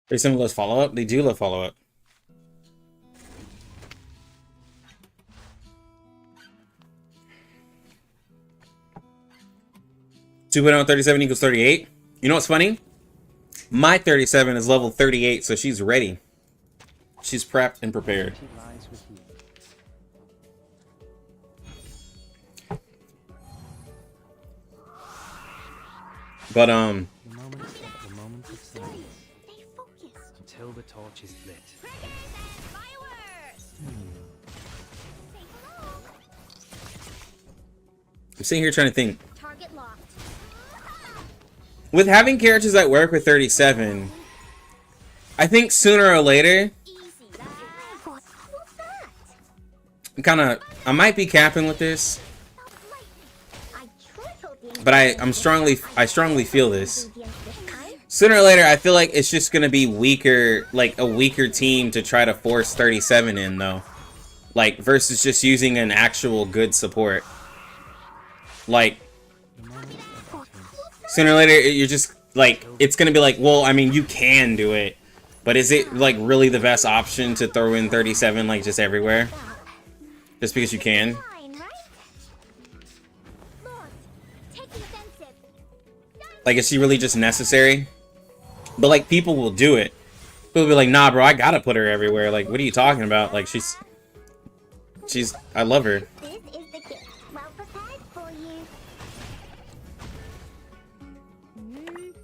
They some love follow up. They do love follow up. Two put on 37 equals 38. You know what's funny? My 37 is level 38, so she's ready. She's prepped and prepared. She lies with you. But The moment of silence. Stay focused. Until the torch is lit. Crackers and fireworks. Say hello. I'm sitting here trying to think. Target locked. With having characters that work with 37, I think sooner or later, Easy. What's that? I might be capping with this, but I strongly feel this. Sooner or later, I feel like it's just gonna be weaker, like a weaker team to try to force 37 in though, like versus just using an actual good support. Like sooner or later, you're just like it's gonna be like, well, I mean, you can do it, but is it like really the best option to throw in 37 like just everywhere, just because you can? Like, is she really just necessary? But like, people will do it. People will be like, nah, bro, I gotta put her everywhere. Like, what are you talking about? Like, she's, I love her. This is the gift. Well prepared for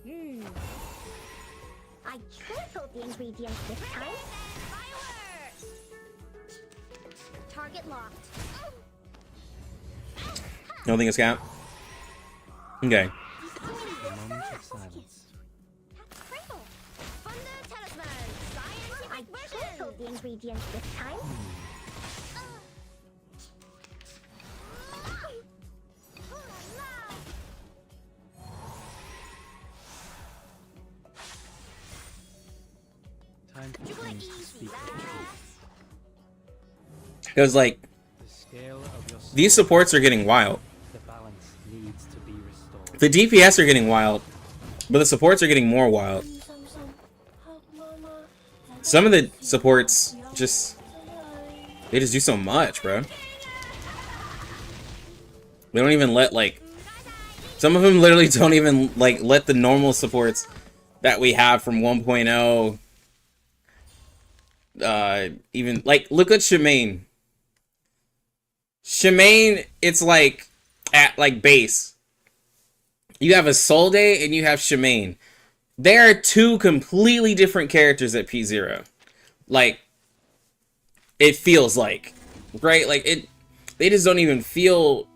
you. I tripled the ingredients this time. Fireworks! Target locked. You don't think it's Cap? Okay. Moment of silence. I tripled the ingredients this time. Time for things to speak the truth. Because like, The scale of your these soul, supports are getting wild. the balance needs to be restored. The DPS are getting wild, but the supports are getting more wild. Some of the supports just, they just do so much, bro. They don't even let, like, some of them literally don't even, like, let the normal supports that we have from 1.0, even, like, look at Shemaine. Shemaine, it's like, at, like, base. You have a Solde and you have Shemaine. There are two completely different characters at P0. Like, it feels like, right? Like, they just don't even feel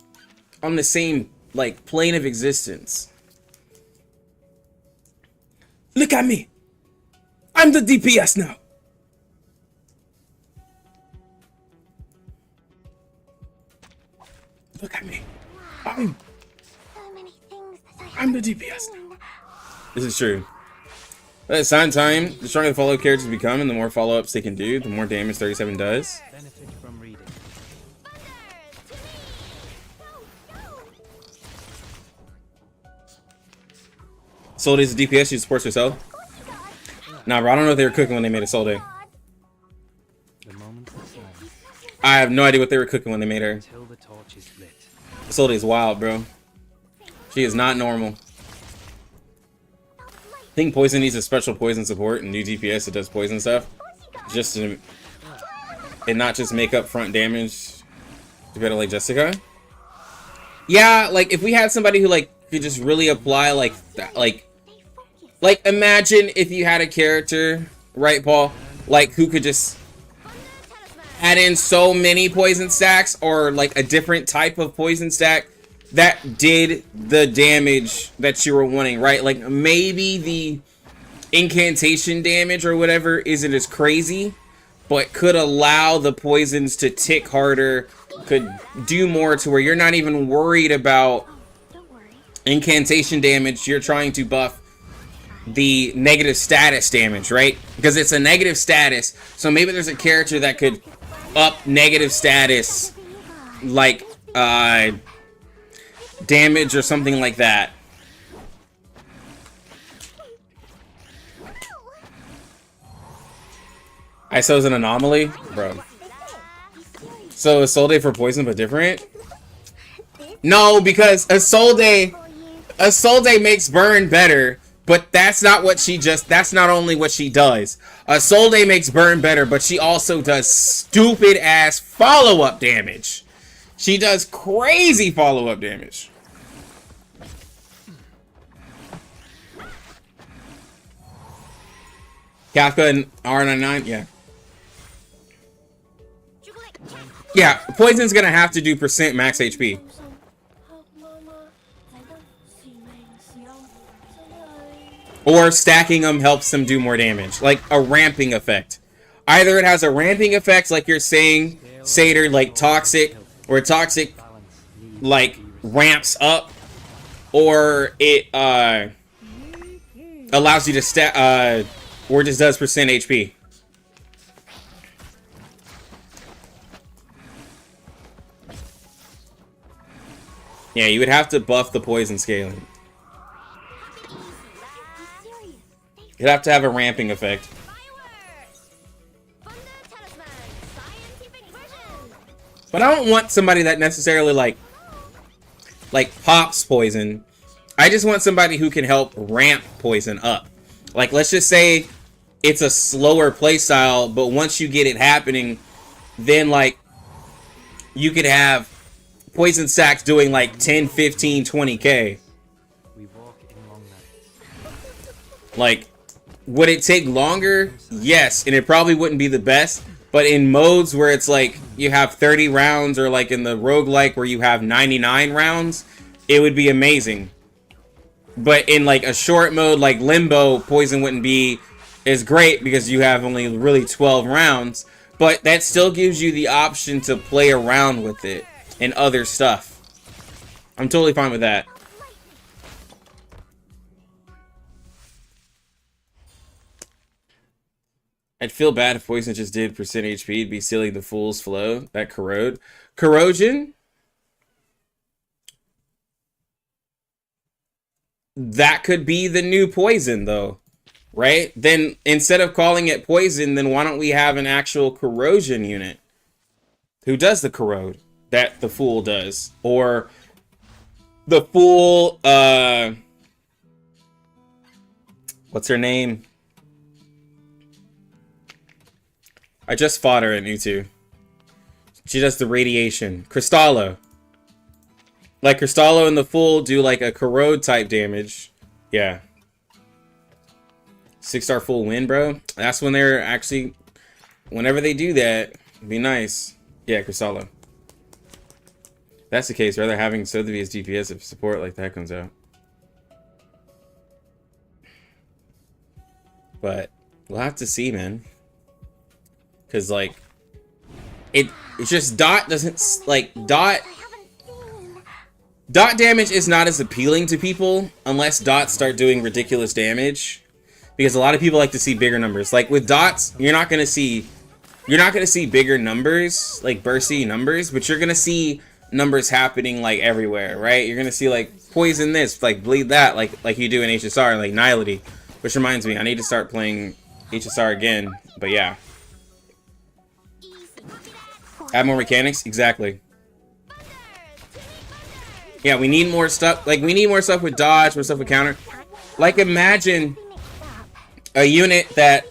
on the same, like, plane of existence. Look at me. I'm the DPS now. Look at me. I'm So many things that I I'm the DPS now. This is true. But at the same time, the stronger the follow-up characters become and the more follow-ups they can do, the more damage 37 does. Benefit from reading. Solde is a DPS, she supports herself. Nah, bro, I don't know what they were cooking when they made a Solde. The moment of silence. I have no idea what they were cooking when they made her. Until the torch is lit. Solde is wild, bro. She is not normal. I think Poison needs a special poison support and new DPS that does poison stuff. Just to, and not just make up front damage to better like Jessica. Yeah, like if we had somebody who like could just really apply like that, like imagine if you had a character, right, Paul, like who could just add in so many poison stacks or like a different type of poison stack that did the damage that you were wanting, right? Like maybe the incantation damage or whatever isn't as crazy, but could allow the poisons to tick harder, could do more to where you're not even worried about incantation damage. You're trying to buff the negative status damage, right? Because it's a negative status, so maybe there's a character that could up negative status like damage or something like that. ISO's an anomaly? Bro. So is Solde for poison but different? No, because a Solde makes burn better, but that's not what she just, that's not only what she does. A Solde makes burn better, but she also does stupid ass follow-up damage. She does crazy follow-up damage. Kafka and R99, yeah. Yeah, Poison's gonna have to do percent max HP. Or stacking them helps them do more damage. Like a ramping effect. Either it has a ramping effect, like you're saying, Satyr, like toxic, or toxic like ramps up, or it allows you to or just does percent HP. Yeah, you would have to buff the poison scaling. You'd have to have a ramping effect. But I don't want somebody that necessarily like pops poison. I just want somebody who can help ramp poison up. Like, let's just say it's a slower playstyle, but once you get it happening, then like you could have poison stacks doing like 10, 15, 20k. We walk in long nights. Like, would it take longer? Yes, and it probably wouldn't be the best. But in modes where it's like you have 30 rounds, or like in the roguelike where you have 99 rounds, it would be amazing. But in like a short mode like Limbo, poison wouldn't be as great because you have only really 12 rounds. But that still gives you the option to play around with it and other stuff. I'm totally fine with that. I'd feel bad if poison just did percent HP. It'd be silly the fool's flow. That corrode. Corrosion? That could be the new poison, though. Right? Then, instead of calling it poison, then why don't we have an actual corrosion unit? Who does the corrode? That the fool does. Or the fool, what's her name? I just fought her at Utu. She does the radiation. Cristallo. Like, Cristallo and the Fool do, like, a corrode type damage. Yeah. 6-star Fool win, bro. That's when they're actually... Whenever they do that, it'd be nice. Yeah, Cristallo. If that's the case, rather having Sotheby's DPS if support like that comes out. But, we'll have to see, man. Because, like, it's just dot doesn't, like, dot damage is not as appealing to people unless dots start doing ridiculous damage. Because a lot of people like to see bigger numbers. Like, with dots, you're not going to see bigger numbers, like bursty numbers, but you're going to see numbers happening, like, everywhere, right? You're going to see, like, poison this, like, bleed that, like you do in HSR, like, Nihility. Which reminds me, I need to start playing HSR again, but yeah. Add more mechanics? Exactly. Yeah, we need more stuff. Like, we need more stuff with dodge, more stuff with counter. Like, imagine a unit that...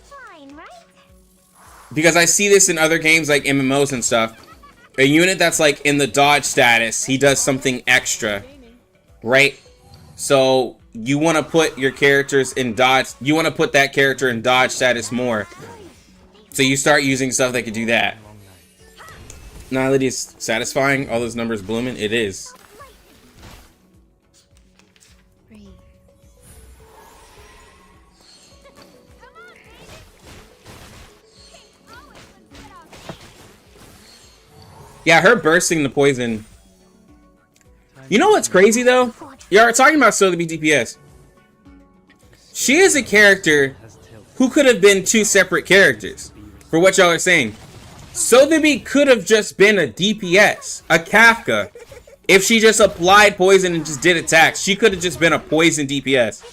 Because I see this in other games, like MMOs and stuff. A unit that's, like, in the dodge status, he does something extra. Right? So, you want to put your characters in dodge... You want to put that character in dodge status more. So, you start using stuff that could do that. Nihility is satisfying. All those numbers blooming. It is. Yeah, her bursting the poison. You know what's crazy though? You're talking about Sotheby DPS. She is a character who could have been two separate characters. For what y'all are saying. Sotheby could have just been a DPS, a Kafka. If she just applied poison and just did attacks, she could have just been a poison DPS.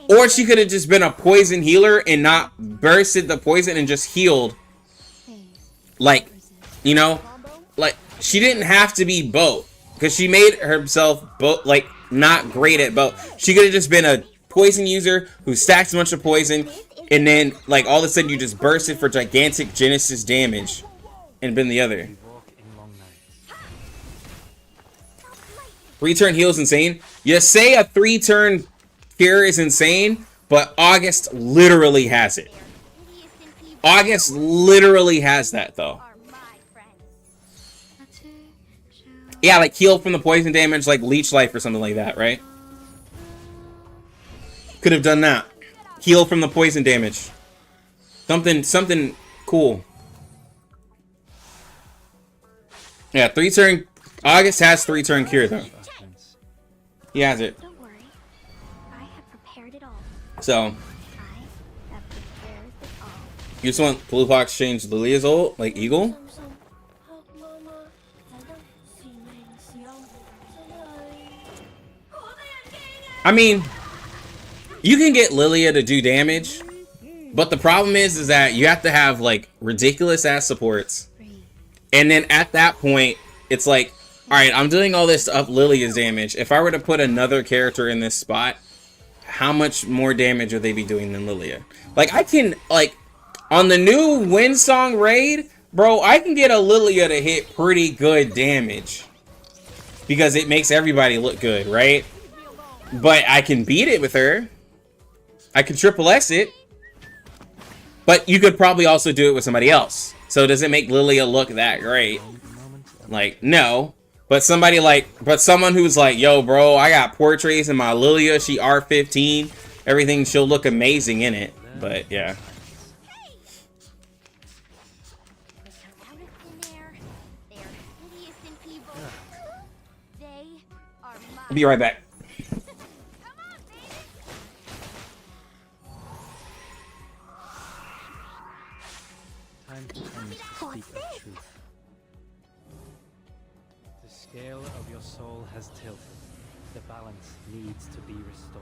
Or she could have just been a poison healer and not bursted the poison and just healed. Like, you know, like, she didn't have to be both. Because she made herself both, like, not great at both. She could have just been a poison user who stacks a bunch of poison. And then, like, all of a sudden you just bursted for gigantic Genesis damage. And been the other. 3-turn heal is insane. You say a 3-turn cure is insane, but August literally has it. August literally has that, though. Yeah, like heal from the poison damage, like leech life or something like that, right? Could have done that. Heal from the poison damage. Something Cool. Yeah, 3-turn. August has 3-turn cure though. He has it. Don't worry. I have prepared it all. So I have prepared it all. you just want Blue Fox change Lilia's ult like Eagle? I mean, you can get Lilia to do damage, but the problem is that you have to have like ridiculous ass supports, and then at that point, it's like, all right, I'm doing all this to up Lilia's damage. If I were to put another character in this spot, how much more damage would they be doing than Lilia? Like, I can, like, on the new Windsong raid, bro, I can get a Lilia to hit pretty good damage because it makes everybody look good, right? But I can beat it with her. I can triple S it. But you could probably also do it with somebody else. So does it make Lilia look that great? Like, no. But somebody like, someone who's like, yo, bro, I got portraits in my Lilia. She R15. Everything, she'll look amazing in it. But yeah. I'll be right back. Time comes to speak of truth. The scale of your soul has tilted. The balance needs to be restored.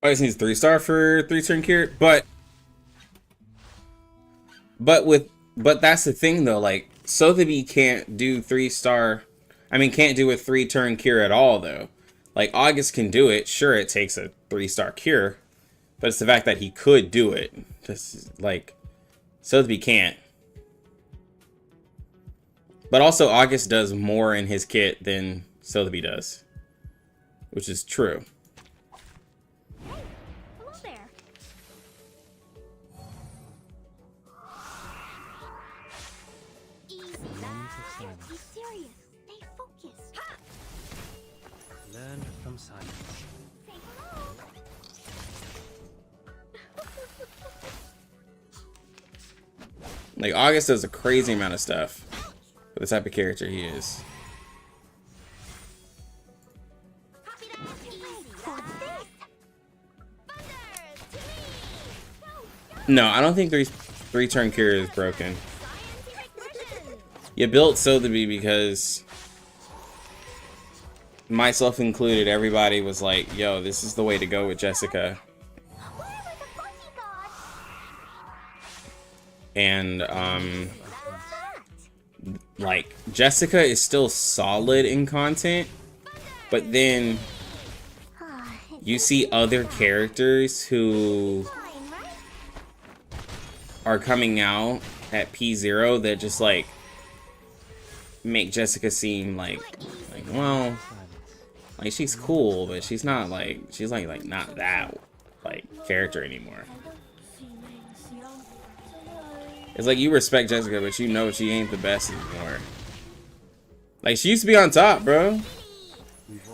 I just needs 3-star for 3-turn cure, but that's the thing though, like Sotheby can't do 3-star, I mean can't do a 3-turn cure at all though. Like August can do it, sure it takes a 3-star cure, but it's the fact that he could do it. Just like Sotheby can't. But also August does more in his kit than Sotheby does, which is true. Learn from silence. Like August does a crazy amount of stuff for the type of character he is. No, I don't think 3-turn cure is broken. You built Sotheby because, myself included, everybody was like, yo, this is the way to go with Jessica. And like Jessica is still solid in content, but then you see other characters who are coming out at P0 that just like make Jessica seem like well, like she's cool, but she's not like, she's like not that like character anymore. It's like you respect Jessica, but you know she ain't the best anymore. Like she used to be on top, bro.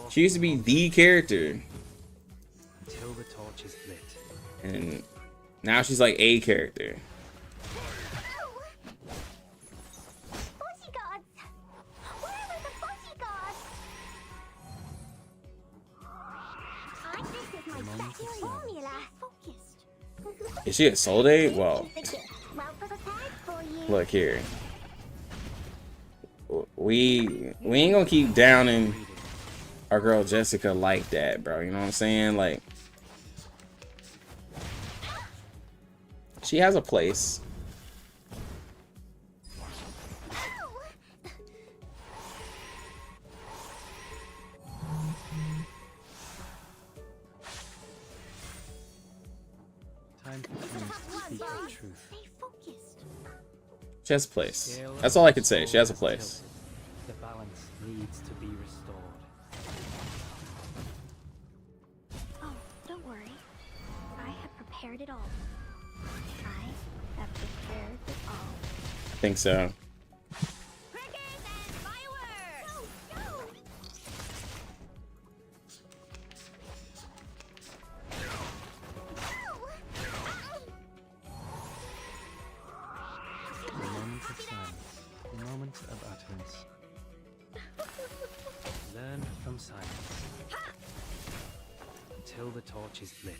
She used to be the character, Until the torch is lit. and now she's like a character. Is she a soul date? Well, look here. We ain't gonna keep downing our girl Jessica like that, bro. You know what I'm saying? Like, She has a place. Time for James to speak the truth. Stay focused. She has a place. That's all I could say. She has a place. The balance needs to be restored. Oh, don't worry. I have prepared it all. I have prepared it all. I think so. Crackers and fireworks! Go! A moment of silence. A moment of utterance. Learn from silence. Until the torch is lit.